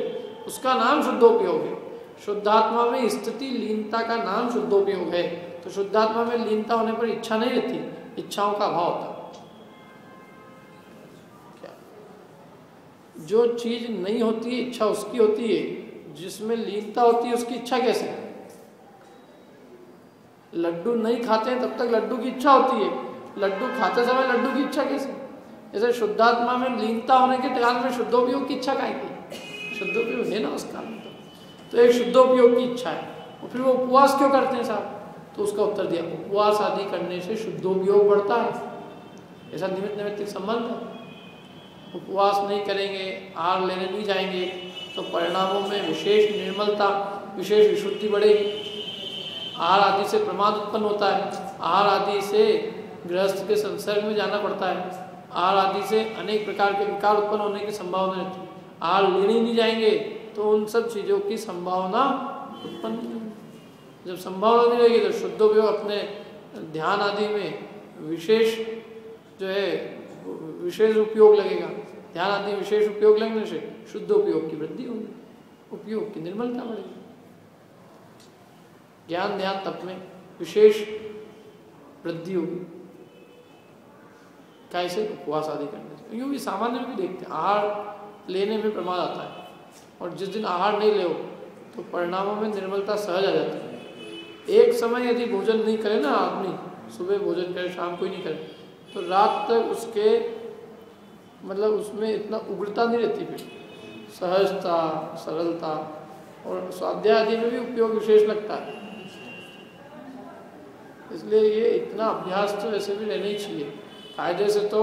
उसका नाम शुद्धोपयोग है। शुद्धात्मा में स्थिति लीनता का नाम शुद्धोपयोग है। तो शुद्धात्मा में लीनता होने पर इच्छा नहीं रहती, इच्छाओं का अभाव होता। जो चीज नहीं होती है इच्छा उसकी होती है, जिसमें लीनता होती है उसकी इच्छा कैसे? लड्डू नहीं खाते हैं तब तक लड्डू की इच्छा होती है, लड्डू खाते समय लड्डू की इच्छा कैसे? जैसे शुद्धात्मा में लीनता होने के कारण में शुद्धोपयोग की इच्छा काहे की? शुद्धोपयोग है ना उसका। तो एक शुद्धोपयोग की इच्छा है। और फिर वो उपवास क्यों करते हैं साहब? तो उसका उत्तर दिया, उपवास आदि करने से शुद्धोपयोग बढ़ता है, ऐसा निमित्त नैमित्तिक संबंध है। उपवास नहीं करेंगे, आहार लेने नहीं जाएंगे तो परिणामों में विशेष निर्मलता, विशेष विशुद्धि बढ़ेगी। आहार आदि से प्रमाद उत्पन्न होता है, आहार आदि से गृहस्थ के संसर्ग में जाना पड़ता है, आहार आदि से अनेक प्रकार के विकार उत्पन्न होने की संभावना रहती है। आहार लेने नहीं जाएंगे तो उन सब चीज़ों की संभावना उत्पन्न नहीं होगी। जब संभावना नहीं रहेगी तो शुद्धोपयोग अपने ध्यान आदि में विशेष जो है विशेष उपयोग लगेगा। ध्यान आदि विशेष उपयोग लगने से शुद्ध उपयोग की वृद्धि होगी, उपयोग की निर्मलता बढ़ेगी। ज्ञान ध्यान तप में विशेष वृद्धि होगी। कैसे? उपवास आदि करने से। यूँ भी सामान्य में भी देखते हैं, आहार लेने में प्रमाद आता है, और जिस दिन आहार नहीं ले तो परिणामों में निर्मलता सहज आ जाती है। एक समय यदि भोजन नहीं करे ना आदमी, सुबह भोजन करे शाम को ही नहीं करे, तो रात तक उसके मतलब उसमें इतना उग्रता नहीं रहती, फिर सहजता सरलता और स्वाध्याय आदि में भी उपयोग विशेष लगता है। इसलिए ये इतना अभ्यास तो ऐसे भी रहना ही चाहिए। कायदे से तो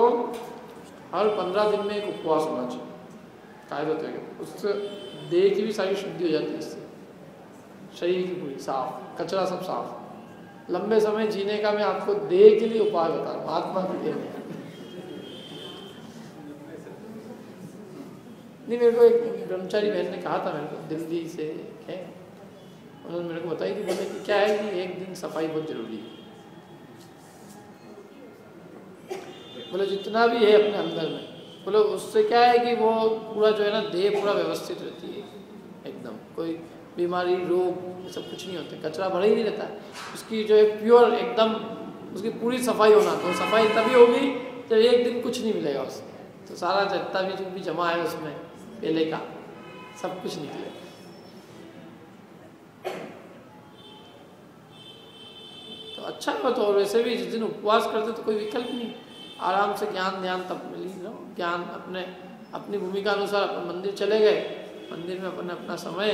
हर 15 दिन में एक उपवास होना चाहिए कायदे तो, उससे देह की भी सारी शुद्धि हो जाती है, इससे शरीर की पूरी साफ, कचरा सब साफ। लंबे समय जीने का मैं आपको देह के लिए उपाय बता रहा हूँ, आत्मा के लिए नहीं। मेरे को एक ब्रह्मचारी बहन ने कहा था, मेरे को दिल्ली से है, उन्होंने मेरे को बताई थी, बोले कि क्या है कि एक दिन सफाई बहुत जरूरी है। बोले जितना भी है अपने अंदर में, बोले उससे क्या है कि वो पूरा जो है ना देह पूरा व्यवस्थित रहती है एकदम, कोई बीमारी रोग ये सब कुछ नहीं होते, कचरा भरा ही नहीं रहता है। उसकी जो है प्योर एकदम उसकी पूरी सफाई होना, तो सफाई तभी होगी जब एक दिन कुछ नहीं मिलेगा उसमें, तो सारा जितना भी जो भी जमा है उसमें पहले का सब कुछ निकलेगा। तो अच्छा है। तो वैसे भी जिस दिन उपवास करते तो कोई विकल्प नहीं, आराम से ज्ञान ध्यान तप में लीन रहो, ज्ञान अपनी भूमिका अनुसार अपन मंदिर चले गए, मंदिर में अपन अपना समय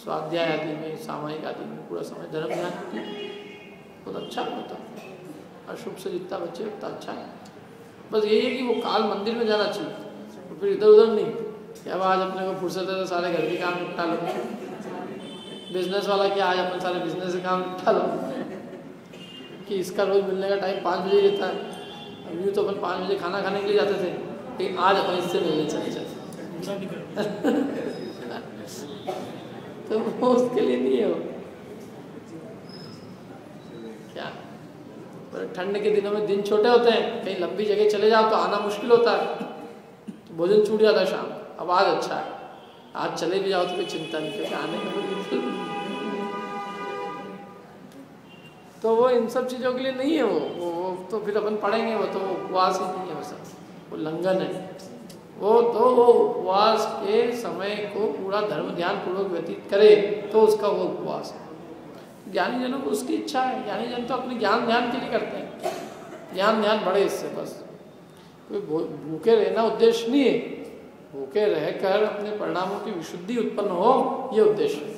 स्वाध्याय आदि में सामायिक आदि में पूरा समय धर्म ध्यान होती है, बहुत अच्छा होता है। अशुभ से जितना बचे उतना अच्छा है। बस यही है कि वो काल मंदिर में जाना चाहिए, तो फिर इधर उधर नहीं कि अब आज अपने को फुर्सत है तो सारे घर के काम निपटा लो, बिजनेस वाला क्या आज अपन सारे बिजनेस के काम निपटा लो, कि इसका रोज मिलने का टाइम 5 बजे रहता है। अब यूँ तो अपन 5 बजे खाना खाने के लिए जाते थे, लेकिन आज अपन इससे मिलने चले जाते तो वो उसके लिए नहीं है वो क्या। पर ठंड के दिनों में दिन छोटे होते हैं, कहीं लंबी जगह चले जाओ तो आना मुश्किल होता है, तो भोजन छूट जाता है शाम। अब आज अच्छा है, आज चले भी जाओ तो कोई चिंता नहीं, क्योंकि आने का कोई बिल्कुल। तो वो इन सब चीज़ों के लिए नहीं है वो तो फिर अपन पढ़ेंगे, वो तो उपवास ही नहीं है, वो सब वो लंघन है। वो उपवास के समय को पूरा धर्म ध्यान पूर्वक व्यतीत करे तो उसका वो उपवास है। ज्ञानी जनों को उसकी इच्छा है, ज्ञानी जन तो अपने ज्ञान ध्यान के लिए करते हैं, ज्ञान ध्यान बढ़े इससे, बस कोई भूखे रहना उद्देश्य नहीं है, भूखे रहकर अपने परिणामों की विशुद्धि उत्पन्न हो ये उद्देश्य है।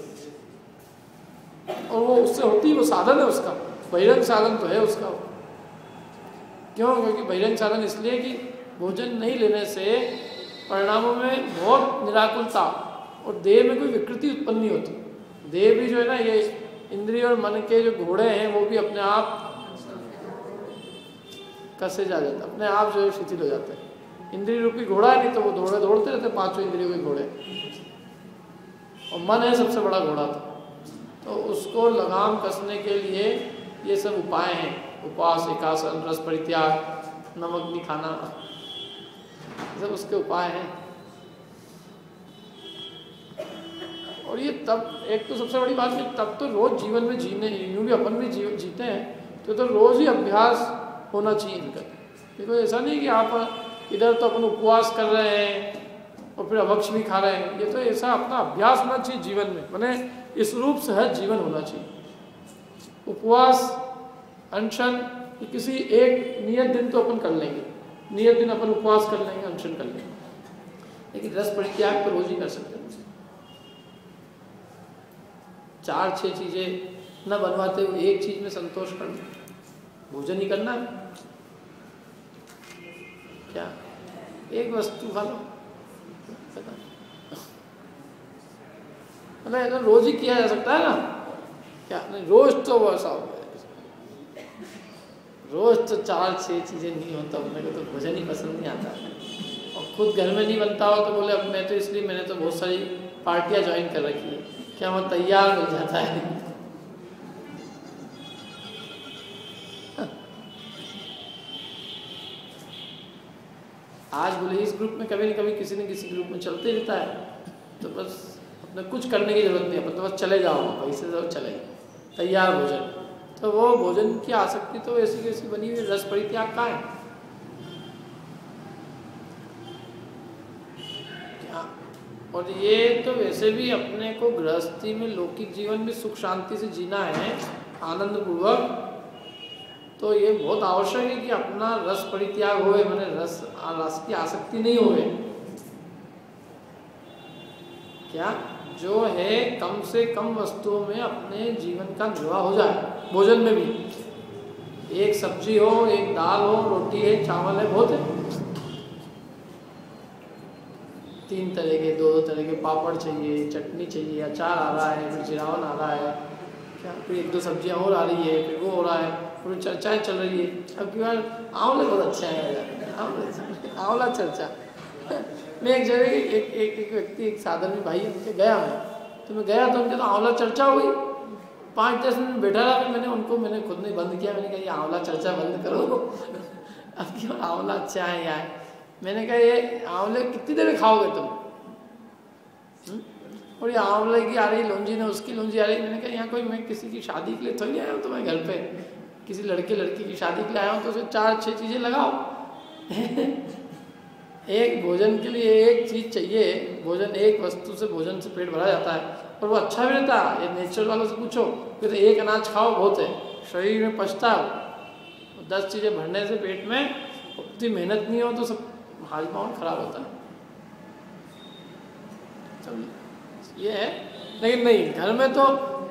और वो उससे होती वो साधन है उसका, बहिरंग साधन तो है उसका। क्यों? क्योंकि बहिरंग साधन इसलिए कि भोजन नहीं लेने से परिणामों में बहुत निराकुलता और देह में कोई विकृति उत्पन्न नहीं होती। देह भी जो है ना, ये इंद्रिय और मन के जो घोड़े हैं वो भी अपने आप कसे जा जाते, अपने आप जो है शिथिल हो जाते हैं। इंद्रिय रूपी घोड़ा है, नहीं तो वो दौड़ते रहते 5 इंद्रियों के घोड़े, और मन है सबसे बड़ा घोड़ा। तो उसको लगाम कसने के लिए ये सब उपाय हैं, उपवास, एकासन, रस परित्याग, नमक नहीं खाना, सब उसके उपाय हैं। और ये तब एक तो सबसे बड़ी बात है, तब तो रोज जीवन में जीने, यूँ भी अपन भी जीते हैं तो रोज ही अभ्यास होना चाहिए इनका। देखो ऐसा नहीं कि आप इधर तो अपन उपवास कर रहे हैं और फिर अभक्ष भी खा रहे हैं, ये तो ऐसा अपना अभ्यास होना चाहिए जीवन में, माने इस रूप सहज जीवन होना चाहिए। उपवास, अनशन, किसी एक नियत दिन तो अपन कर लेंगे, नियत दिन अपन उपवास कर लेंगे, अनशन कर लेंगे, लेकिन रस परित्याग तो रोज ही कर सकते हैं। 4-6 चीजें न बनवाते हुए एक चीज में संतोष करना, भोजन ही करना क्या, एक वस्तु खा लो, मतलब रोज ही किया जा सकता है ना, क्या नहीं रोज तो वैसा हो, रोज तो 4-6 चीज़ें नहीं होता, मेरे को तो भोजन ही पसंद नहीं आता। और खुद घर में नहीं बनता हो तो बोले अब मैं तो इसलिए मैंने तो बहुत सारी पार्टियां ज्वाइन कर रखी है, क्या वहाँ तैयार मिल जाता है। आज बोले इस ग्रुप में कभी न कभी किसी न किसी ग्रुप में चलते रहता है, तो बस अपने कुछ करने की जरूरत नहीं है, अपन तो बस चले जाओ, पैसे जाओ चले, तैयार भोजन, तो वो भोजन की आसक्ति तो ऐसी कैसी बनी हुई, रस परित्याग का है क्या। और ये तो वैसे भी अपने को गृहस्थी में लौकिक जीवन में सुख शांति से जीना है आनंद पूर्वक, तो ये बहुत आवश्यक है कि अपना रस परित्याग होए, माने रस की आसक्ति नहीं होए क्या, जो है कम से कम वस्तुओं में अपने जीवन का निर्वाह हो जाए। भोजन में भी एक सब्जी हो, एक दाल हो, रोटी है, चावल है, बहुत है, 3 तरह के 2 तरह के पापड़ चाहिए, चटनी चाहिए, अचार आ रहा है, फिर चिरावन आ रहा है क्या, फिर 1-2 सब्जियां और आ रही है, फिर वो हो रहा है, फिर चर्चाएं चल रही है। अब की बार आंवले बहुत अच्छा है, आंवला चर्चा। मैं एक जगह एक व्यक्ति, एक साधन में भाई उनके गया मैं गया तो उनके तो आंवला चर्चा हुई, 5-10 मिनट बैठा रहा, फिर मैंने खुद ने बंद किया, मैंने कहा ये आंवला चर्चा बंद करो। अब क्यों आंवला अच्छा है यार, मैंने कहा ये आंवले कितनी देर में खाओगे तुम, और ये आंवले की आ रही लौंजी ने उसकी लौंजी आ रही, मैंने कहा यहाँ कोई मैं किसी की शादी के लिए थोड़ी आया हूँ तुम्हारे घर पे, किसी लड़के लड़की की शादी के लिए आया हूँ तो उसमें 4-6 चीज़ें लगाओ। एक भोजन के लिए एक चीज़ चाहिए, भोजन एक वस्तु से भोजन से पेट भरा जाता है और वो अच्छा भी रहता है। ये नेचुरल वालों से पूछो कि तो एक अनाज खाओ बहुत है, शरीर में पचता है, 10 चीज़ें भरने से पेट में उतनी मेहनत नहीं हो तो सब हाजमा खराब होता है। ये है, लेकिन नहीं, घर में तो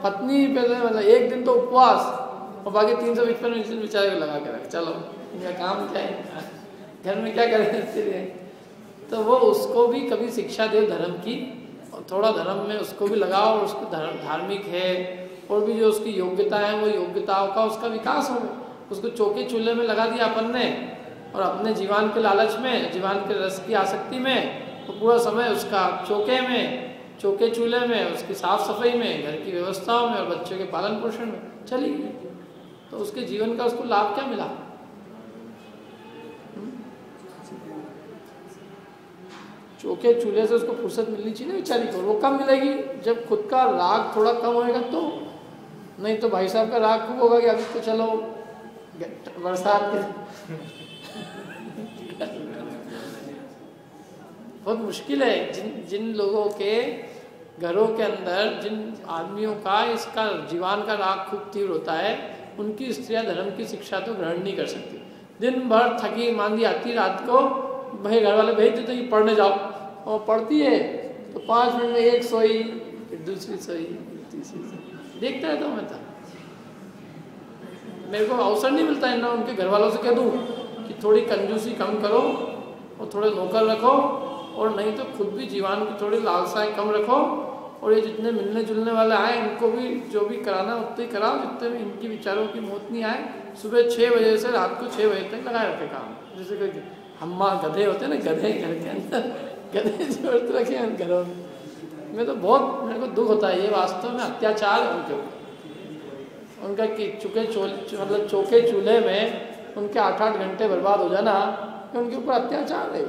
पत्नी पहले मतलब एक दिन तो उपवास और बाकी 355 दिन बेचारे को लगा के रख, चलो इनका काम क्या है, घर में क्या करें इसलिए, तो वो उसको भी कभी शिक्षा दे धर्म की, और थोड़ा धर्म में उसको भी लगाओ, और उसको धार्मिक है और भी जो उसकी योग्यता है वो योग्यताओं का उसका विकास हो। उसको चौके चूल्हे में लगा दिया अपन ने, और अपने जीवन के लालच में, जीवन के रस की आसक्ति में, तो पूरा समय उसका चौके चूल्हे में, उसकी साफ सफाई में, घर की व्यवस्थाओं में और बच्चों के पालन पोषण में चली गई, तो उसके जीवन का उसको लाभ क्या मिला। चौके चूल्हे से उसको फुर्सत मिलनी चाहिए ना बेचारी को, वो कब मिलेगी जब खुद का राग थोड़ा कम होएगा तो, नहीं तो भाई साहब का राग खूब होगा कि अभी तो चलो बरसात के बहुत मुश्किल है। जिन लोगों के घरों के अंदर, जिन आदमियों का इसका जीवन का राग खूब तीव्र होता है, उनकी स्त्रियां धर्म की शिक्षा तो ग्रहण नहीं कर सकती। दिन भर थकी मांदी आती, रात को भाई घर वाले भेज देते कि पढ़ने जाओ, और पढ़ती है तो 5 मिनट में एक सोई, फिर दूसरी सोई, तीसरी सोई, देखता रहता हूँ मैं तो। मेरे को अवसर नहीं मिलता है ना उनके घर वालों से कह दूँ कि थोड़ी कंजूसी कम करो और थोड़े नौकर रखो, और नहीं तो खुद भी जीवन की थोड़ी लालसाएं कम रखो, और ये जितने मिलने जुलने वाले आए इनको भी जो भी कराना उतने ही कराओ, जितने भी इनकी विचारों की मौत नहीं आए। सुबह 6 बजे से रात को 6 बजे तक लगाए रखे काम, जैसे कोई अम्मा गधे होते हैं ना, गधे घर के अंदर गधे जरूरत रखे हैं घरों में तो बहुत मेरे को दुख होता है। ये वास्तव में अत्याचार है उनके ऊपर, उनका मतलब चौके चूल्हे में उनके 8-8 घंटे बर्बाद हो जाना, उनके ऊपर अत्याचार है।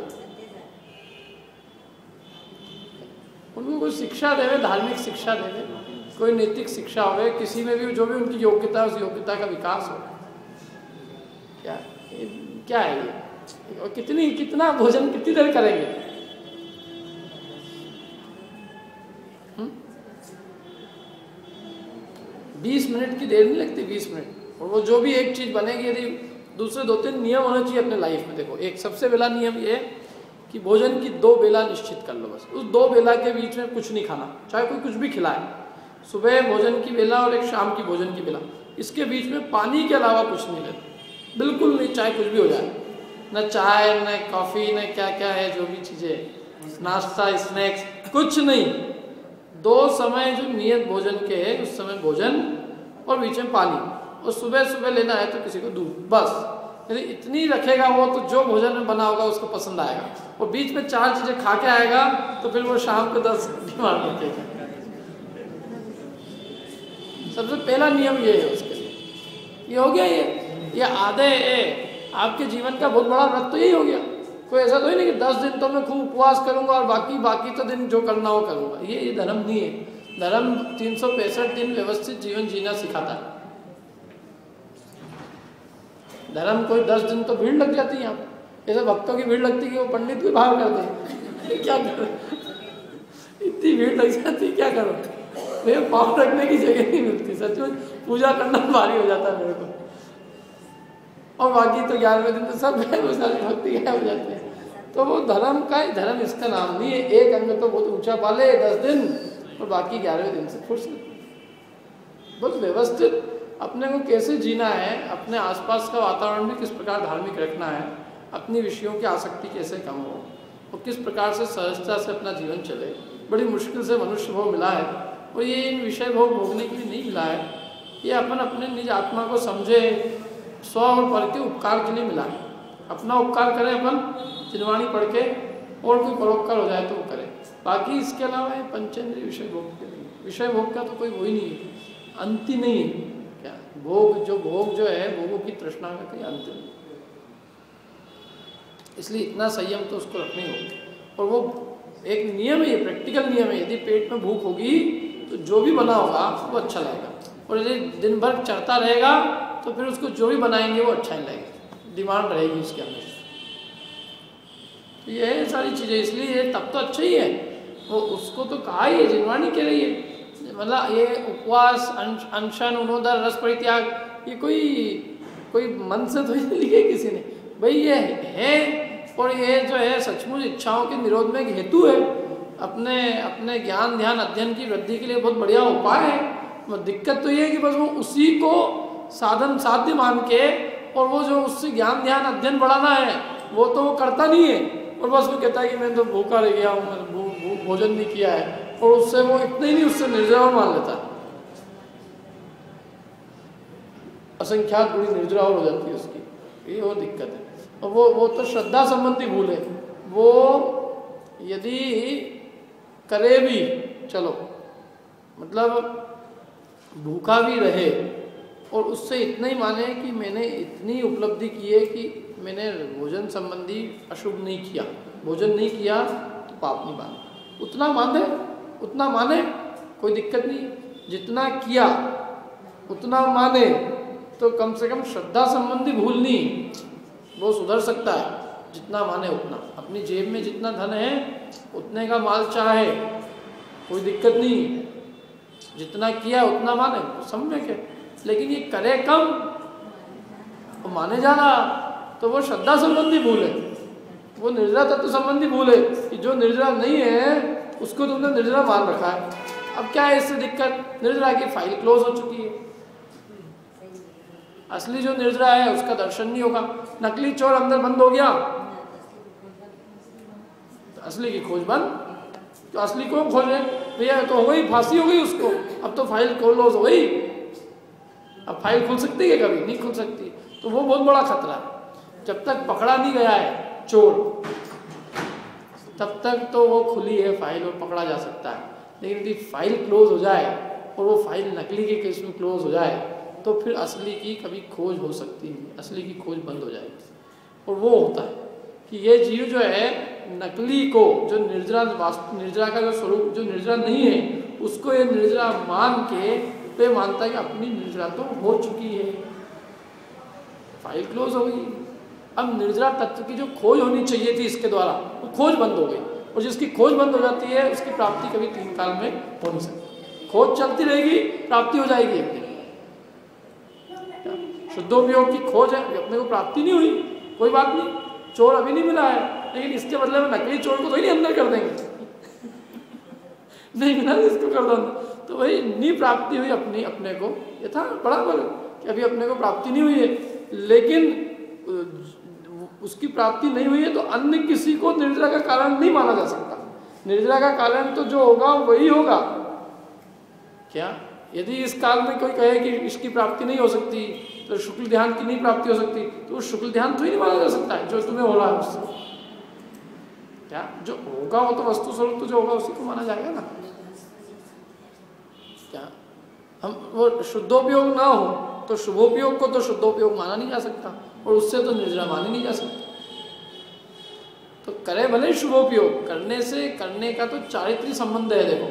उनको कोई शिक्षा देवे, धार्मिक शिक्षा देवे, कोई नैतिक शिक्षा हो, किसी में भी जो भी उनकी योग्यता है उस योग्यता का विकास हो। क्या है ये, और कितना भोजन कितनी देर करेंगे। 20 मिनट की देर नहीं लगती, 20 मिनट, और वो जो भी एक चीज बनेगी, यदि दूसरे 2-3 नियम होने चाहिए अपने लाइफ में। देखो, एक सबसे पहला नियम ये कि भोजन की 2 बेला निश्चित कर लो, बस उस 2 बेला के बीच में कुछ नहीं खाना, चाहे कोई कुछ भी खिलाए, सुबह भोजन की बेला और एक शाम की भोजन की बेला, इसके बीच में पानी के अलावा कुछ नहीं लेना, बिल्कुल नहीं, चाहे कुछ भी हो जाए, न चाय न कॉफ़ी न क्या क्या है जो भी चीज़ें, नाश्ता स्नैक्स कुछ नहीं। 2 समय जो नियत भोजन के है उस समय भोजन और बीच में पानी, और सुबह सुबह लेना है तो किसी को दूध, बस। यदि इतनी रखेगा वो तो जो भोजन में बना होगा उसको पसंद आएगा, और बीच में 4 चीज़ें खा के आएगा तो फिर वो शाम को 10 डिमांड रखेगा। सबसे पहला नियम ये है उसके लिए, ये हो गया। ये आधे आपके जीवन का बहुत बड़ा व्रत तो यही हो गया। कोई ऐसा तो ही नहीं कि 10 दिन तो मैं खूब उपवास करूंगा और बाकी तो दिन जो करना हो करूंगा, ये धर्म नहीं है। धर्म 365 दिन व्यवस्थित जीवन जीना सिखाता है। धर्म कोई 10 दिन तो भीड़ लग जाती है यहाँ पे, ऐसे भक्तों की भीड़ लगती है कि वो पंडित भी बाहर कर दे। क्या करो, इतनी भीड़ लग जाती, क्या करो, मेरे पाँव रखने की जगह नहीं मिलती। सच में पूजा करना भारी हो जाता है मेरे को। और बाकी तो 11वें दिन तो सब है, वो सारी भक्ति गायब हो जाती है। तो वो धर्म का, धर्म इसका नाम नहीं है। एक अंग तो बहुत ऊंचा पाले 10 दिन, और बाकी 11वें दिन से फुर्सत। बहुत व्यवस्थित अपने को कैसे जीना है, अपने आसपास का वातावरण भी किस प्रकार धार्मिक रखना है, अपनी विषयों की आसक्ति कैसे कम हो, और किस प्रकार से सहजता से अपना जीवन चले। बड़ी मुश्किल से मनुष्य भोग मिला है, और ये इन विषय भोग भोगने के लिए नहीं मिला है। ये अपन अपने निज आत्मा को समझे, स्व और पर के उपकार के लिए मिला है। अपना उपकार करें अपन जिनवाणी पढ़ के, और कोई परोपकार हो जाए तो वो करें। बाकी इसके अलावा पंचेंद्रिय विषय भोग के नहीं, विषय भोग का तो कोई वही नहीं है, अंत ही नहीं है। क्या भोग जो है, भोगों की तृष्णा का कोई अंत नहीं। इसलिए इतना संयम तो उसको रखना ही होगा। और वो एक नियम है, ये प्रैक्टिकल नियम है। यदि पेट में भूख होगी तो जो भी बना होगा वो अच्छा लगेगा, और यदि दिन भर चढ़ता रहेगा तो फिर उसको जो भी बनाएंगे वो अच्छा नहीं लगेगा, डिमांड रहेगी उसके अंदर। तो ये सारी चीज़ें, इसलिए तब तो अच्छा ही है। वो उसको तो कहा ही है, जिनवाणी कह रही है, मतलब ये उपवास, अनशन, उनोदर, रस परित्याग, ये कोई मन से तो नहीं लिखे किसी ने भाई, ये है। और ये जो है सचमुच इच्छाओं के निरोध में एक हेतु है, अपने ज्ञान ध्यान अध्ययन की वृद्धि के लिए बहुत बढ़िया उपाय है। वो दिक्कत तो ये है कि बस वो उसी को साधन साध्य मान के, और वो जो उससे ज्ञान ध्यान अध्ययन बढ़ाना है वो तो वो करता नहीं है, और बस वो कहता है कि मैं तो भूखा रह गया हूँ, मैंने भोजन नहीं किया है, और उससे वो इतना ही नहीं, उससे निर्जरा मान लेता है। असंख्यात बड़ी निर्जरा हो जाती है उसकी, ये वो दिक्कत है। और वो तो श्रद्धा संबंधी भूल है। वो यदि करे भी, चलो मतलब भूखा भी रहे, और उससे इतना ही माने कि मैंने इतनी उपलब्धि की है कि मैंने भोजन संबंधी अशुभ नहीं किया, भोजन नहीं किया तो पाप नहीं माने, उतना माने कोई दिक्कत नहीं। जितना किया उतना माने तो कम से कम श्रद्धा संबंधी भूल नहीं, वो सुधर सकता है। जितना माने उतना, अपनी जेब में जितना धन है उतने का माल चाहे, कोई दिक्कत नहीं। जितना किया उतना माने, सम्यक है। लेकिन ये करे कम वो माने जाना, तो वो श्रद्धा संबंधी भूल है, वो निर्जरा तत्व संबंधी भूल है कि जो निर्जरा नहीं है उसको तुमने निर्जरा मान रखा है। अब क्या है इससे दिक्कत, निर्जरा की फाइल क्लोज हो चुकी है। असली जो निर्जरा है उसका दर्शन नहीं होगा। नकली चोर अंदर बंद हो गया तो असली की खोज बंद। तो असली को खोजे भैया, तो हो गई, फांसी हो गई उसको, अब तो फाइल क्लोज हो गई। अब फाइल खुल सकती है, कभी नहीं खुल सकती। तो वो बहुत बड़ा खतरा है। जब तक पकड़ा नहीं गया है चोर, तब तक तो वो खुली है फाइल और पकड़ा जा सकता है। लेकिन यदि फाइल क्लोज हो जाए और वो फाइल नकली के केस में क्लोज हो जाए तो फिर असली की कभी खोज हो सकती है, असली की खोज बंद हो जाएगी। और वो होता है कि ये जीव जो है नकली को, जो निर्जरा का जो स्वरूप जो निर्जरा नहीं है, उसको ये निर्जरा मान के पे मानता है कि अपनी निर्जरा तो हो चुकी है, फाइल क्लोज हो गई। अब निर्जरा तत्व की जो खोज होनी चाहिए थी इसके द्वारा, वो खोज बंद हो गई। और जिसकी खोज बंद हो जाती है उसकी प्राप्ति कभी 3 काल में हो नहीं सकती। खोज चलती रहेगी, प्राप्ति हो जाएगी एक दिन। शुद्धोपयोग की खोज है, अपने को प्राप्ति नहीं हुई, कोई बात नहीं, चोर अभी नहीं मिला है, लेकिन इसके बदले में नकली चोर को तो ही नहीं अंदर कर देंगे नहीं मिला इसको कर दो। तो वही नहीं प्राप्ति हुई अपने को, ये था बराबर कि अभी अपने को प्राप्ति नहीं हुई है, लेकिन उसकी प्राप्ति नहीं हुई है तो अन्य किसी को निर्जरा का कारण नहीं माना जा सकता। निर्जरा का कारण तो जो होगा वही होगा। क्या यदि इस काल में कोई कहे कि इसकी प्राप्ति नहीं हो सकती, तो शुक्ल ध्यान की नहीं प्राप्ति हो सकती, तो शुक्ल ध्यान तो ही नहीं माना जा सकता है जो तुम्हें हो रहा है उससे। क्या जो होगा वो तो वस्तु स्वरूप तो जो होगा उसी को माना जाएगा ना। क्या हम वो शुद्धोपयोग ना हो तो शुभोपयोग को तो शुद्धोपयोग माना नहीं जा सकता, और उससे तो निर्जरा मानी नहीं जा सकती। तो करे भले शुभोपयोग, करने से करने का तो चारित्र्य संबंध है देखो,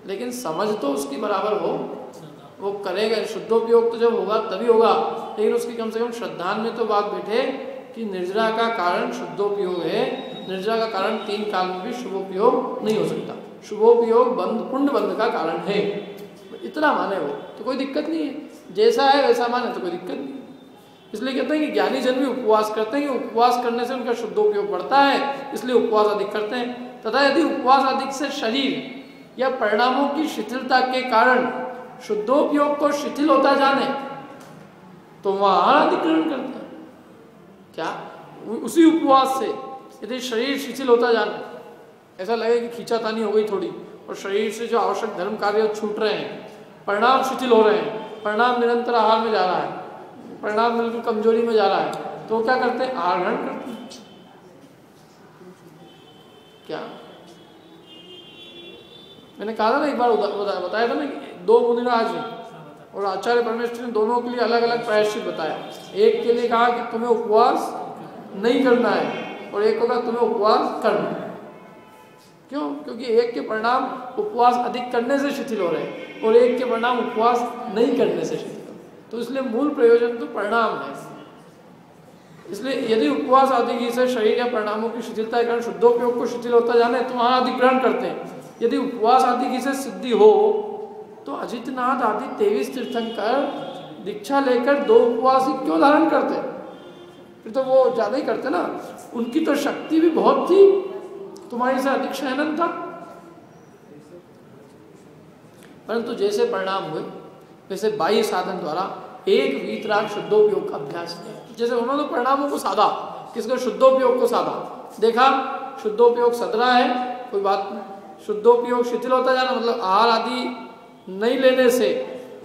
लेकिन समझ तो उसकी बराबर हो, वो करेगा। शुद्धोपयोग तो जब होगा तभी होगा, लेकिन उसकी कम से कम श्रद्धान में तो बात बैठे कि निर्जरा का कारण शुद्धोपयोग है, निर्जरा का कारण 3 काल में भी शुभोपयोग नहीं हो सकता, शुभोपयोग बंध पुण्य बंध का कारण है, इतना माने वो तो कोई दिक्कत नहीं है, जैसा है वैसा माने तो कोई दिक्कत नहीं। इसलिए कहते हैं कि ज्ञानी जन भी उपवास करते हैं कि उपवास करने से उनका शुद्धोपयोग बढ़ता है, इसलिए उपवास अधिक करते हैं। तथा यदि उपवास अधिक से शरीर या परिणामों की शिथिलता के कारण शुद्धोपयोग को शिथिल होता जाने तो वहां अधिकरण करते हैं। क्या उसी उपवास से यदि शरीर शिथिल होता जाने, ऐसा लगे कि खींचातानी हो गई थोड़ी और शरीर से जो आवश्यक धर्म कार्य छूट रहे हैं, परिणाम शिथिल हो रहे हैं, परिणाम निरंतर आहार में जा रहा है, परिणाम बिल्कुल कमजोरी में जा रहा है, तो क्या करते हैं? आहार ग्रहण करते हैं। क्या मैंने कहा था ना एक बार बताया था ना कि 2 मुनिराज और आचार्य परमेश्वर ने दोनों के लिए अलग अलग प्रायश्चित बताया। एक के लिए कहा कि तुम्हें उपवास नहीं करना है और एक को कहा तुम्हें उपवास करना है। क्यों? क्योंकि एक के परिणाम उपवास अधिक करने से शिथिल हो रहे हैं और एक के परिणाम उपवास नहीं करने से शिथिल हो रहे हैं, तो इसलिए मूल प्रयोजन तो परिणाम है। इसलिए यदि उपवास आदि से शरीर या परिणामों की शिथिलता के कारण शुद्धोपयोग को शिथिल होता जाने तो वहां अधिग्रहण करते हैं। यदि उपवास आदि से सिद्धि हो तो अजितनाथ आदि 23 तीर्थंकर दीक्षा लेकर 2 उपवास ही क्यों धारण करते? फिर तो वो ज्यादा ही करते ना, उनकी तो शक्ति भी बहुत थी, तुम्हारी से अधिक शयनन था। परंतु जैसे परिणाम हुए वैसे बाह्य साधन द्वारा एक वीतराग शुद्धोपयोग का अभ्यास किया। जैसे उन्होंने परिणामों को साधा, किसको? शुद्धोपयोग को साधा। देखा शुद्धोपयोग सदरा है, कोई बात नहीं। शुद्धोपयोग शिथिल होता जाना मतलब आहार आदि नहीं लेने से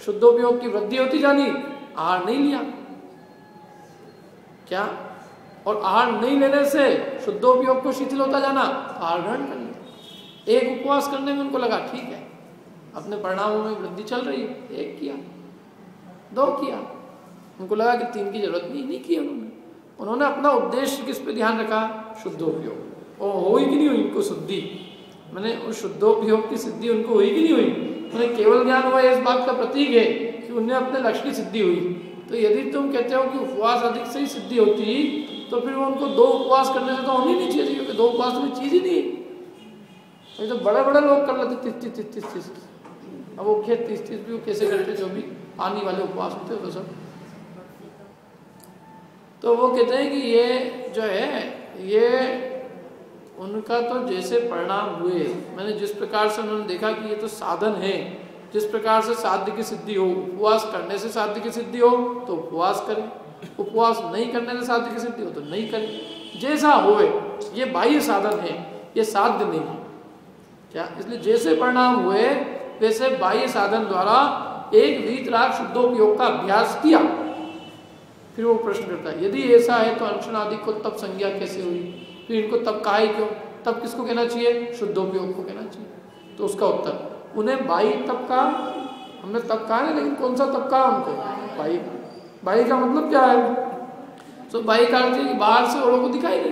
शुद्धोपयोग की वृद्धि होती जानी, आहार नहीं लिया क्या, और आहार नहीं लेने से शुद्धोपयोग को शिथिल होता जाना, आहार ग्रहण कर लिया। एक उपवास करने में उनको लगा ठीक है अपने परिणामों में वृद्धि चल रही है, 1 किया, 2 किया, उनको लगा कि 3 की जरूरत नहीं की उन्होंने अपना उद्देश्य किस पे ध्यान रखा? शुद्धोपयोग। और हुई कि नहीं हुई इनको शुद्धि? मैंने उस शुद्धोपयोग की सिद्धि उनको हुई कि नहीं हुई? उन्हें केवल ज्ञान हुआ इस बात का प्रतीक है कि उन्हें अपने लक्ष्य की सिद्धि हुई। तो यदि तुम कहते हो कि उपवास अधिक से ही सिद्धि होती तो फिर वो उनको 2 उपवास करने से तो होनी नहीं चाहिए, क्योंकि 2 उपवास में चीज ही नहीं है। तो बड़े बड़े लोग कर लेते 30-30, अब वो 30-30 भी वो कैसे करते, जो भी पानी वाले उपवास होते तो सब। तो वो कहते हैं कि ये जो है ये उनका तो जैसे परिणाम हुए, मैंने जिस प्रकार से उन्होंने देखा कि ये तो साधन है, जिस प्रकार से साध्य की सिद्धि हो, उपवास करने से साध्य की सिद्धि हो तो उपवास करें, उपवास नहीं करने से साध्य की सिद्धि हो तो नहीं करें, जैसा होए। ये बाह्य साधन है, ये साध्य नहीं है क्या। इसलिए जैसे परिणाम हुए वैसे बाह्य साधन द्वारा एक वीतराग शुद्धोपयोग का अभ्यास किया। फिर वो प्रश्न करता है यदि ऐसा है तो अनशन आदि को तब संज्ञा कैसे हुई? फिर इनको तब कहा ही क्यों? तब किसको कहना चाहिए? शुद्धोपयोग को कहना चाहिए। तो उसका उत्तर उन्हें बाई तब कहा, हमने तब कहा है, लेकिन कौन सा तब कहा उनको? बाई। बाई का मतलब क्या है? तो बाई का अर्थ है कि बाहर से औरों को दिखाई दे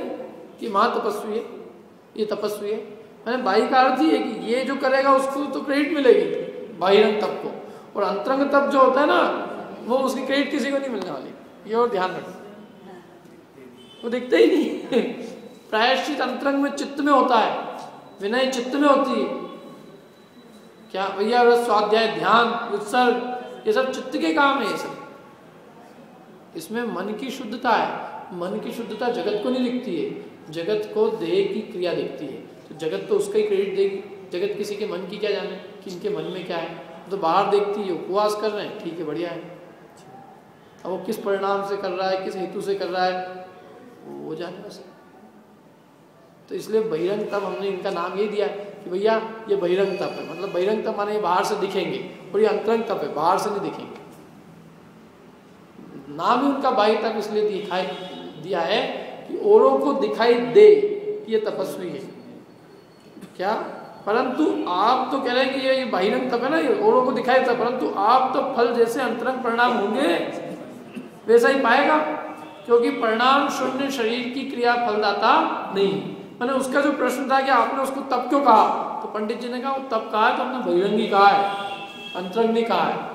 कि माँ तपस्वी है, ये तपस्वी है। मैंने बाई का अर्थ ही है कि ये जो करेगा उसको तो क्रेडिट मिलेगी बाहिरंग तप को, और अंतरंग तप जो होता है ना वो उसकी क्रेडिट किसी को नहीं मिलने वाली, ये और ध्यान रखो। वो दिखते ही नहीं। प्रायश्चित अंतरंग में चित्त में होता है, विनय चित्त में होती है। क्या भैया? स्वाध्याय, ध्यान, उत्सर्ग, ये सब चित्त के काम है। ये सब इसमें मन की शुद्धता है। मन की शुद्धता जगत को नहीं दिखती है, जगत को देह की क्रिया दिखती है। तो जगत तो उसका ही क्रेडिट देगी, जगत किसी के मन की क्या जाने कि इनके मन में क्या है। तो बाहर देखती है उपवास कर रहे हैं, ठीक है, बढ़िया है। अब वो किस परिणाम से कर रहा है, किस हेतु से कर रहा है, वो जाने बस। तो इसलिए बहिरंग तप हमने इनका नाम ये दिया है कि भैया ये बहिरंग तप है। मतलब बहिरंग तप माने ये बाहर से दिखेंगे, और ये अंतरंग तप है, बाहर से नहीं दिखेंगे। नाम ही उनका बाह्य तप इसलिए दिया है कि औरों को दिखाई दे कि ये तपस्वी है। क्या? परंतु आप तो कह रहे हैं कि ये बहिरंग तप है ना, ये औरों को दिखाई देता, परंतु आप तो फल जैसे अंतरंग परिणाम होंगे वैसा ही पाएगा, क्योंकि परिणाम शून्य शरीर की क्रिया फलदाता नहीं। मैंने उसका जो प्रश्न था कि आपने उसको तप क्यों कहा, तो पंडित जी ने कहा वो तप कहा है तो हमने बहिरंगी कहा है, अंतरंग नहीं कहा है।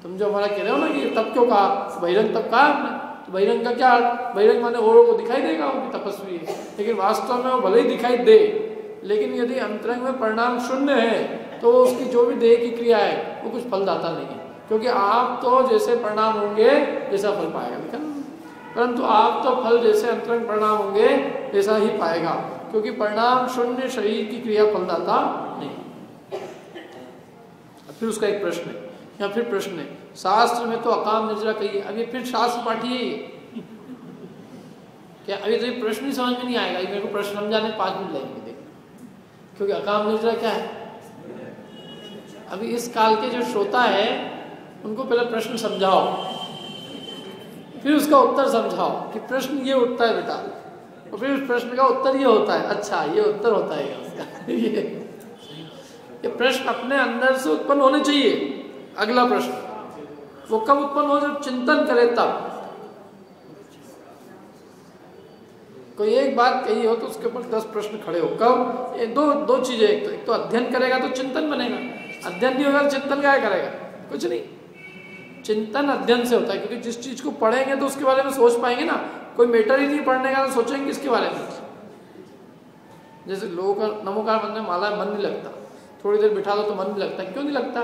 तुम जो हमारा कह रहे हो ना कि ये तप क्यों कहा, बहिरंग तप कहा हमने, तो बहिरंग का क्या, बहिरंग माने औरों को दिखाई देगा वो तपस्वी है, लेकिन वास्तव में वो भले ही दिखाई दे, लेकिन यदि अंतरंग में परिणाम शून्य है तो उसकी जो भी देह की क्रिया है वो कुछ फलदाता नहीं है, क्योंकि आप तो जैसे परिणाम होंगे वैसा फल पाएगा, देखा ना। परंतु आप तो फल जैसे अंतरंग परिणाम होंगे वैसा ही पाएगा, क्योंकि परिणाम शून्य शरीर की क्रिया फलदाता नहीं। फिर उसका एक प्रश्न है, या फिर प्रश्न है, शास्त्र में तो अकाम निर्जरा कही है, अब ये फिर शास्त्र पाठी है ये क्या, अभी तो ये प्रश्न ही समझ में नहीं आएगा, ये मेरे को प्रश्न समझाने 5 मिनट लगेंगे, देख, क्योंकि अकाम निर्जरा क्या है। अभी इस काल के जो श्रोता है उनको पहले प्रश्न समझाओ, फिर उसका उत्तर समझाओ कि प्रश्न ये उठता है बेटा, और फिर उस प्रश्न का उत्तर ये होता है, अच्छा ये उत्तर होता है उसका ये प्रश्न अपने अंदर से उत्पन्न होने चाहिए। अगला प्रश्न वो कब उत्पन्न हो, जब चिंतन करे तब। कोई एक बात कही हो तो उसके ऊपर 10 प्रश्न खड़े हो, कब, ये दो चीजें, एक तो अध्ययन करेगा तो चिंतन बनेगा, अध्ययन नहीं होगा तो चिंतन क्या करेगा, कुछ नहीं। चिंतन अध्ययन से होता है, क्योंकि जिस चीज को पढ़ेंगे तो उसके बारे में सोच पाएंगे ना, कोई मैटर ही नहीं पढ़ने का तो सोचेंगे किसके बारे में। जैसे लोगों का नमोकार बंदने माला मन नहीं लगता, थोड़ी देर बिठा दो तो मन नहीं लगता, क्यों नहीं लगता,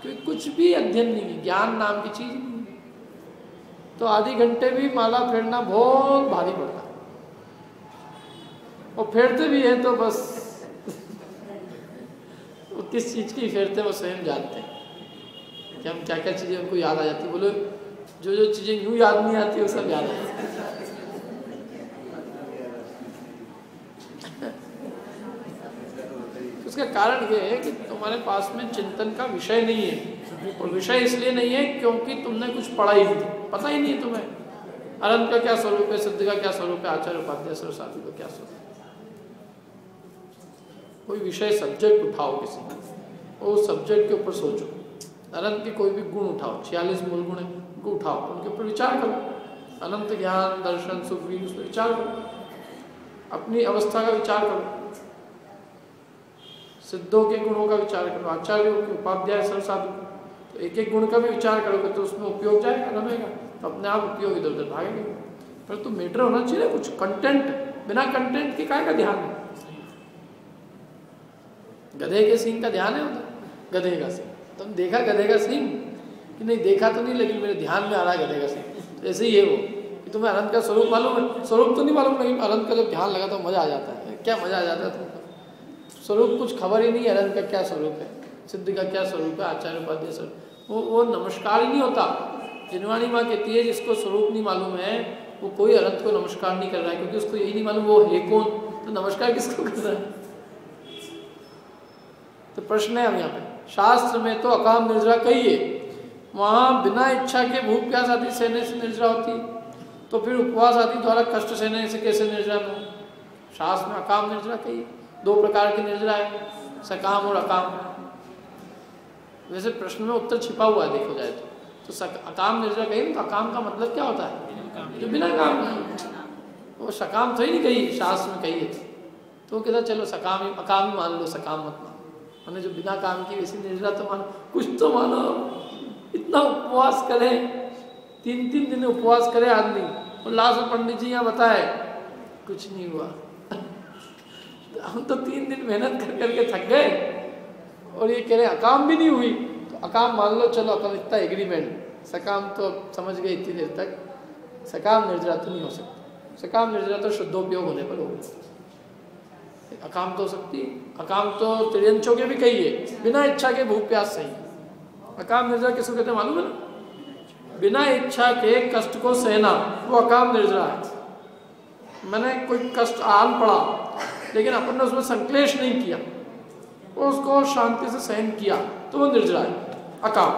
क्योंकि कुछ भी अध्ययन नहीं है, ज्ञान नाम की चीज नहीं है। तो आधे घंटे भी माला फेरना बहुत भारी पड़ता है, और फेरते भी हैं तो बस वो किस चीज की फेरते हैं वो स्वयं जानते हैं कि हम क्या क्या चीजें उनको याद आ जाती है। बोलो जो चीजें यूं याद नहीं आती वो सब याद आती है। उसका कारण ये है कि तुम्हारे पास में चिंतन का विषय नहीं है, और विषय इसलिए नहीं है क्योंकि तुमने कुछ पढ़ा ही नहीं, पता ही नहीं है तुम्हें अनंत का क्या स्वरूप है, सिद्ध का क्या स्वरूप है, आचार्य उपाध्याय सरस्वती का क्या स्वरूप है। कोई विषय सब्जेक्ट उठाओ किसी, और सब्जेक्ट के ऊपर सोचो, अनंत के कोई भी गुण उठाओ, 46 मूल गुण है, उनको उठाओ, उनके ऊपर विचार करो, अनंत ज्ञान दर्शन सुख वीर उस पर विचार करो, अपनी अवस्था का विचार करो, सिद्धों के गुणों का विचार करो, आचार्यों के उपाध्याय सरसाधु, तो एक एक गुण का भी विचार करोगे तो उसमें उपयोग जाएगा, रमेगा, तो अपने आप उपयोग इधर उधर भागेंगे। पर तो मैटर होना चाहिए कुछ कंटेंट, बिना कंटेंट के काय का ध्यान है। गधे के सींग का ध्यान है उधर, गधे का सींग, तुम देखा गधे का सींग कि नहीं, देखा तो नहीं, लेकिन मेरे ध्यान में आ रहा है गधे का सींग। तो ऐसे ही है वो कि तुम्हें अनंत का स्वरूप मालूम है, स्वरूप तो नहीं मालूम, लेकिन अनंत का जब ध्यान लगा तो मजा आ जाता है। क्या मजा आ जाता है तुमको, स्वरूप कुछ खबर ही नहीं, अनंत का क्या स्वरूप है, सिद्ध का क्या स्वरूप है, आचार्य उपाध्याय स्वरूप, वो नमस्कार ही नहीं होता। जिनवाणी माँ कहती है जिसको स्वरूप नहीं मालूम है वो कोई अनंत को नमस्कार नहीं कर रहा है, क्योंकि उसको यही नहीं मालूम वो है कौन, तो नमस्कार किसको कर रहा है। तो प्रश्न है हम यहाँ पे, शास्त्र में तो अकाम निर्जरा कहिए, वहाँ बिना इच्छा के भूख प्यास आदि सहने से निर्जरा होती, तो फिर उपवास आदि द्वारा कष्ट सहने से कैसे निर्जरा में हो। शास्त्र में अकाम निर्जरा कहिए, 2 प्रकार की निर्जरा है, सकाम और अकाम। वैसे प्रश्न में उत्तर छिपा हुआ है देखो जाए तो अकाम निर्जरा कहिए, तो अकाम का मतलब क्या होता है, जो बिना काम, वो सकाम तो ही नहीं कही, शास्त्र में कही है तो कहता चलो सकाम ही, अकाम ही मान लो, सकाम मत मानो, मैंने जो बिना काम की वैसी निर्जरा तो मानो, कुछ तो मानो। इतना उपवास करे, 3-3 दिन उपवास करे आदमी, और लास्ट में पंडित जी यहाँ बताए कुछ नहीं हुआ। हम तो 3 दिन मेहनत कर करके थक गए, और ये कह रहे अकाम भी नहीं हुई, तो अकाम मान लो, चलो अपन इतना एग्रीमेंट, सकाम तो समझ गए इतनी देर तक, सकाम निर्जरा तो नहीं हो सकती, सकाम निर्जरा तो शुद्धोपयोग होने पर होगी, अकाम तो हो सकती है। अकाम तो त्रियंचों के भी कहिए, बिना इच्छा के भूख प्यास सही। अकाम निर्जरा किसको कहते हैं मालूम है ना, बिना इच्छा के कष्ट को सहना, वो अकाम निर्जरा है। मैंने कोई कष्ट आन पड़ा लेकिन अपन ने उसमें संक्लेश नहीं किया, उसको शांति से सहन किया, तो वो निर्जरा है। अकाम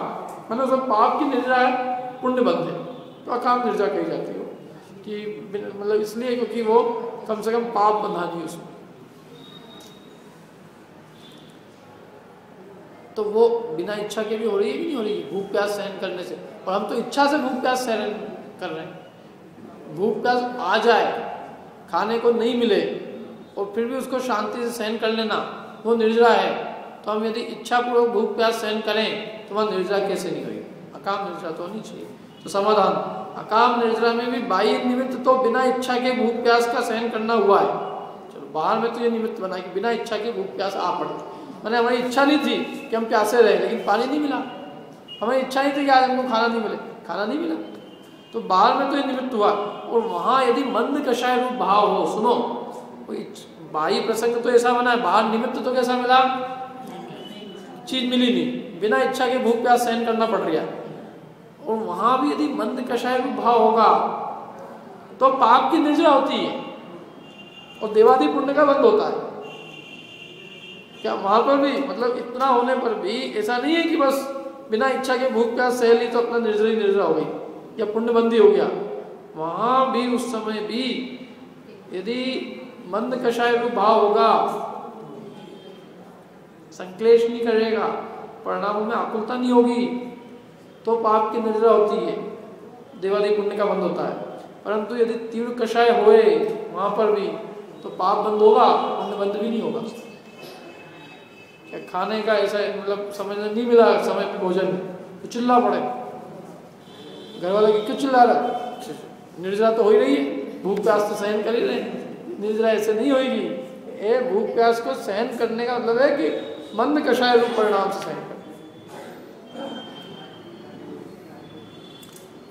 मैंने उसमें पाप की निर्जरा है, पुण्य बंध है, तो अकाम निर्जरा कही जाती है कि मतलब इसलिए क्योंकि वो कम से कम पाप बंधा नहीं उसमें, तो वो बिना इच्छा के भी हो रही है कि नहीं हो रही है, भूख प्यास सहन करने से। और हम तो इच्छा से भूख प्यास सहन कर रहे हैं। भूख प्यास आ जाए, खाने को नहीं मिले, और फिर भी उसको शांति से सहन कर लेना, वो निर्जरा है, तो हम यदि इच्छापूर्वक भूख प्यास सहन करें तो वह निर्जरा कैसे नहीं होगी? अकाम निर्जरा तो होनी चाहिए। तो समाधान, अकाम निर्जरा में भी बाह्य निमित्त तो बिना इच्छा के भूख प्यास का सहन करना हुआ है। चलो बाहर में तो ये निमित्त बना कि बिना इच्छा के भूख प्यास आ पड़े, मैंने हमारी इच्छा नहीं थी कि हम प्यासे रहे, लेकिन पानी नहीं मिला, हमें इच्छा नहीं थी कि आज हमको खाना नहीं मिले, खाना नहीं मिला, तो बाहर में तो ये निमित्त हुआ। और वहाँ यदि मंद कषाय रूप भाव हो, सुनो बाह्य प्रसंग तो ऐसा बना है, बाहर निमित्त तो कैसा मिला, चीज मिली नहीं, बिना इच्छा के भूख प्यास सहन करना पड़ रहा है। और वहां भी यदि मंद कषाय रूप भाव होगा तो पाप की निर्जरा होती है और देवादि पुण्य का बंद होता है। क्या वहां पर भी मतलब इतना होने पर भी ऐसा नहीं है कि बस बिना इच्छा के भूख प्यास सह ली तो अपना निर्जरा हो गई या पुण्य बंदी हो गया? वहां भी उस समय भी यदि मंद कषाय रूप भाव होगा, संक्लेश नहीं करेगा, परिणामों में आकुलता नहीं होगी, तो पाप की निर्जरा होती है, देवादि पुण्य का बंद होता है। परंतु यदि तीव्र कषाय होए वहां पर भी तो पाप बंद होगा, पुण्य बंद भी नहीं होगा। क्या खाने का ऐसा मतलब समझ नहीं मिला समय पे भोजन तो चिल्ला पड़े, घर वाले क्यों चिल्ला रहा? निर्जरा तो हो ही रही है, भूख प्यास तो सहन कर ही रहे, निर्जरा ऐसे नहीं होगी। ये भूख प्यास को सहन करने का मतलब है कि मंद कषाय रूप परिणाम से सहन कर,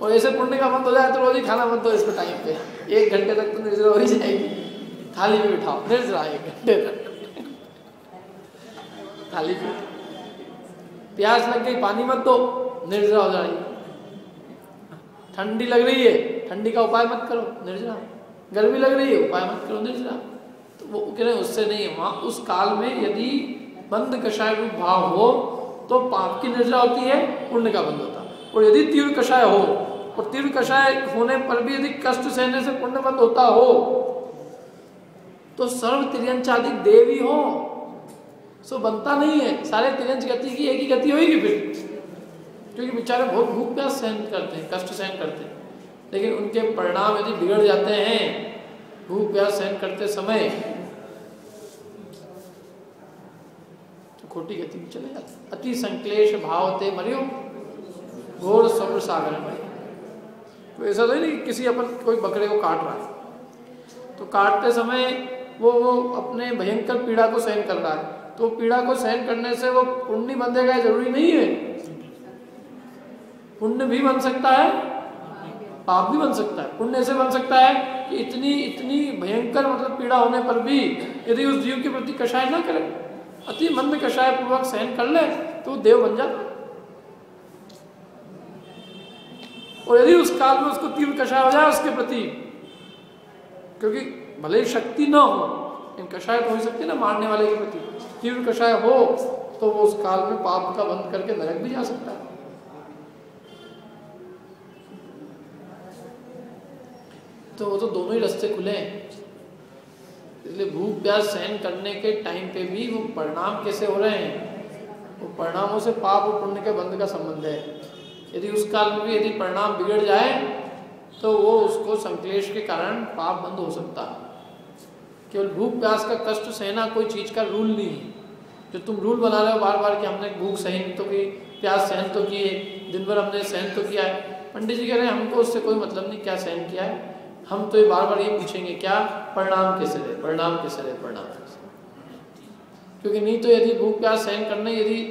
और ऐसे पुण्य का बंद हो जाए तो रोज ही खाना बंद हो इसको टाइम पे, 1 घंटे तक तो निर्जरा हो ही जाएगी। थाली में बिठाओ निर्जरा 1 घंटे तक, थाली पे प्यास लग गई पानी मत दो, निर्जरा हो जाएगी। ठंडी लग रही है, ठंडी का उपाय मत करो, निर्जरा। गर्मी लग रही है, उपाय मत करो, निर्जरा। तो वो कह रहे उससे नहीं है, वहां उस काल में यदि बंद कषाय रूप भाव हो तो पाप की निर्जरा होती है, पुण्य का बंद होता है। और यदि तीव्र कषाय हो, और तीव्र कषाय होने पर भी यदि कष्ट सहने से पुण्य बंद होता हो तो सर्व तिर्यंचादिक देव ही हो, सो बनता नहीं है। सारे तिर्यंच गति की एक ही गति होगी फिर, क्योंकि बेचारे बहुत भूख प्यास सहन करते हैं, कष्ट सहन करते हैं, लेकिन उनके परिणाम यदि बिगड़ जाते हैं भूख प्यास सहन करते समय तो खोटी गति में चले जाते। अति संक्लेश भावते मरियो घोर सब्र सागर में। तो ऐसा तो नहीं किसी अपन कोई बकरे को काट रहा है तो काटते समय वो अपने भयंकर पीड़ा को सहन कर रहा है, तो पीड़ा को सहन करने से वो पुण्य बंधेगा जरूरी नहीं है। पुण्य भी बन सकता है, पाप भी बन सकता है। पुण्य ऐसे बन सकता है कि इतनी भयंकर मतलब पीड़ा होने पर भी यदि उस जीव के प्रति कषाय ना करे, अति मंद कषाय पूर्वक सहन कर ले तो देव बन जाता। और यदि उस काल में उसको तीव्र कषाय हो जाए उसके प्रति, क्योंकि भले ही शक्ति ना हो इन कषाय तो हो सकती ना मारने वाले के प्रति, तीव्र कषाय हो तो वो उस काल में पाप का बंध करके नरक भी जा सकता है। तो वो तो दोनों ही रास्ते खुले हैं। इसलिए भूख प्यास सहन करने के टाइम पे भी वो परिणाम कैसे हो रहे हैं, वो परिणामों से पाप और पुण्य के बंध का संबंध है। यदि उस काल में भी यदि परिणाम बिगड़ जाए तो वो उसको संक्लेश के कारण पाप बंद हो सकता है। केवल भूख प्यास का कष्ट सहना कोई चीज़ का रूल नहीं है। जो तुम रूल बना रहे हो बार बार कि हमने भूख सहन तो की, प्यास सहन तो किए, दिन भर हमने सहन तो किया है, पंडित जी कह रहे हैं हमको उससे कोई मतलब नहीं क्या सहन किया है, हम तो ये बार बार ये पूछेंगे क्या परिणाम कैसे रहे, परिणाम कैसे रहे, परिणाम कैसे। क्योंकि नहीं तो यदि भूख प्यास सहन करने यदि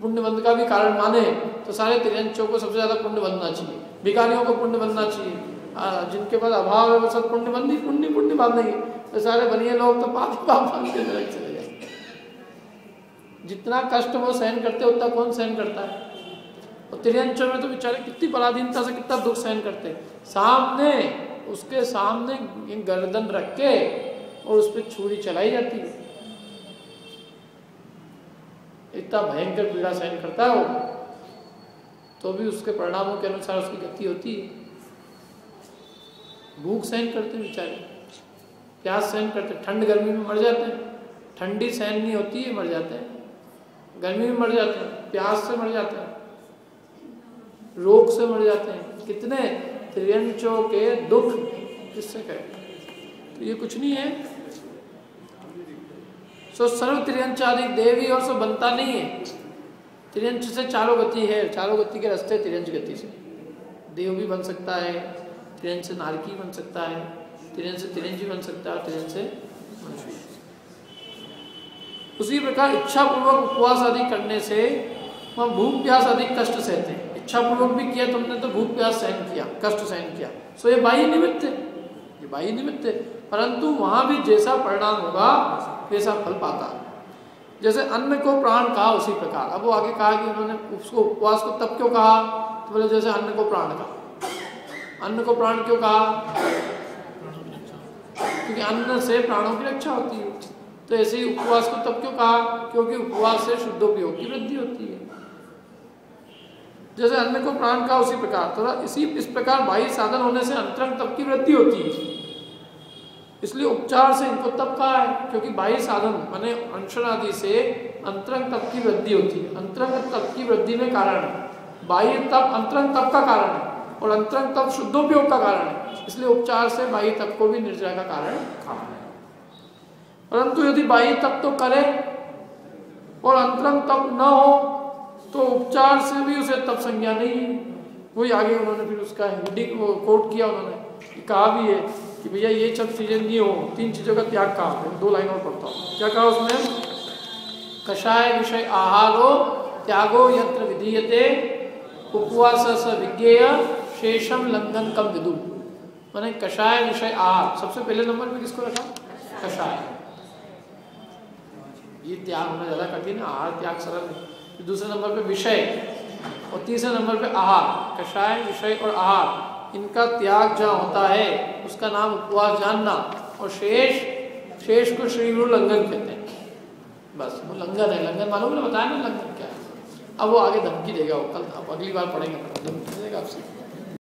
पुण्य बंध का भी कारण माने तो सारे तिर्यंचों को सबसे ज़्यादा पुण्य बनना चाहिए, भिखारियों को पुण्य बनना चाहिए, जिनके पास अभाव है वो सब पुण्य बंदी पुण्य बांधेंगे, तो सारे बनिए लोग तो पाप बांध के नरक चले जाएंगे। जितना कष्ट वो सहन करते उतना कौन सहन करता है। और तिर्यंचों में तो बेचारे कितनी पराधीनता से कितना दुख सहन करते हैं। सामने उसके सामने गर्दन रख के और उस पर छुरी चलाई जाती है, इतना भयंकर पीड़ा सहन करता है वो, तो भी उसके परिणामों के अनुसार उसकी गति होती है। भूख सहन करते बेचारे, प्यास सहन करते, ठंड गर्मी में मर जाते हैं, ठंडी सहन नहीं होती है मर जाते हैं, गर्मी में मर जाते हैं, प्यास से मर जाते हैं, रोग से मर जाते हैं। कितने त्रियंचों के दुख किससे कहे, तो ये कुछ नहीं है। सो सर्व तिर्यंचादि देवी और सो बनता नहीं है। तिर्यंच से चारों गति है, चारों गति के रास्ते तिर्यंच गति से देव भी बन सकता है, तिर्यंच से नारकी बन सकता है, तिर्यंच से तिरंजी बन सकता है, तिर्यंच से मनुष्य। उसी प्रकार इच्छा पूर्वक उपवास आदि करने से वह भूख प्यास आदि कष्ट सहते हैं। इच्छा पूर्वक भी किया तुमने तो भूख प्यास सहन किया, कष्ट सहन किया, सो ये बाह्य निमित्त है, ये बाह्य निमित्त है, परंतु वहां भी जैसा परिणाम होगा वैसा फल पाता है। जैसे अन्न को प्राण कहा उसी प्रकार, अब वो आगे कहा कि उन्होंने उसको उपवास को तब क्यों कहा, तो बोले जैसे अन्न को प्राण कहा। अन्न को प्राण क्यों कहा, क्योंकि अन्न से प्राणों की रक्षा होती है। तो ऐसे ही उपवास को तब क्यों कहा, क्योंकि उपवास से शुद्धोपयोग की वृद्धि होती है। जैसे अन्न को प्राण कहा उसी प्रकार थोड़ा इस प्रकार बाह्य साधन होने से अंतरंग तप की वृद्धि होती है। इसलिए उपचार से इनको तप कहा है, क्योंकि बाह्य साधन माने अनशन आदि से अंतरंग तप की वृद्धि होती है। अंतरंग तप की वृद्धि में कारण है, बाह्य तप अंतरंग तप का कारण है और अंतरंग तप शुद्धोपयोग का कारण है। इसलिए उपचार से बाह्य तप को भी निर्जरा का कारण कहा है। परंतु यदि बाह्य तप तो करे और अंतरंग तप न हो तो उपचार से भी उसे तप संज्ञा नहीं है। वही आगे उन्होंने फिर उसका कोट किया, उन्होंने कहा भी है कि भैया ये सब चीजें नहीं हो, 3 चीजों का त्याग कहा है। 2 लाइन और पढ़ता हूँ, क्या कहा उसमें, कषाय विषय आहारो त्यागो यत्र विधीयते उपवास स विज्ञेय शेषम लंघन कम विदु। माने कषाय विषय आहार, सबसे पहले नंबर पे किसको रखा, कषाय। ये त्याग होना ज्यादा कठिन है, आहार त्याग सरल है। फिर दूसरे नंबर पे विषय और तीसरे नंबर पे आहार। कषाय विषय और आहार इनका त्याग जहाँ होता है उसका नाम उपवास जानना। और शेष को श्री गुरु लंघन कहते हैं। बस वो लंघन है, लंघन मालूम है, बताया ना लंघन क्या है। अब वो आगे धमकी देगा, वो कल अब अगली बार पढ़ेंगे, धमकी देगा आपसे।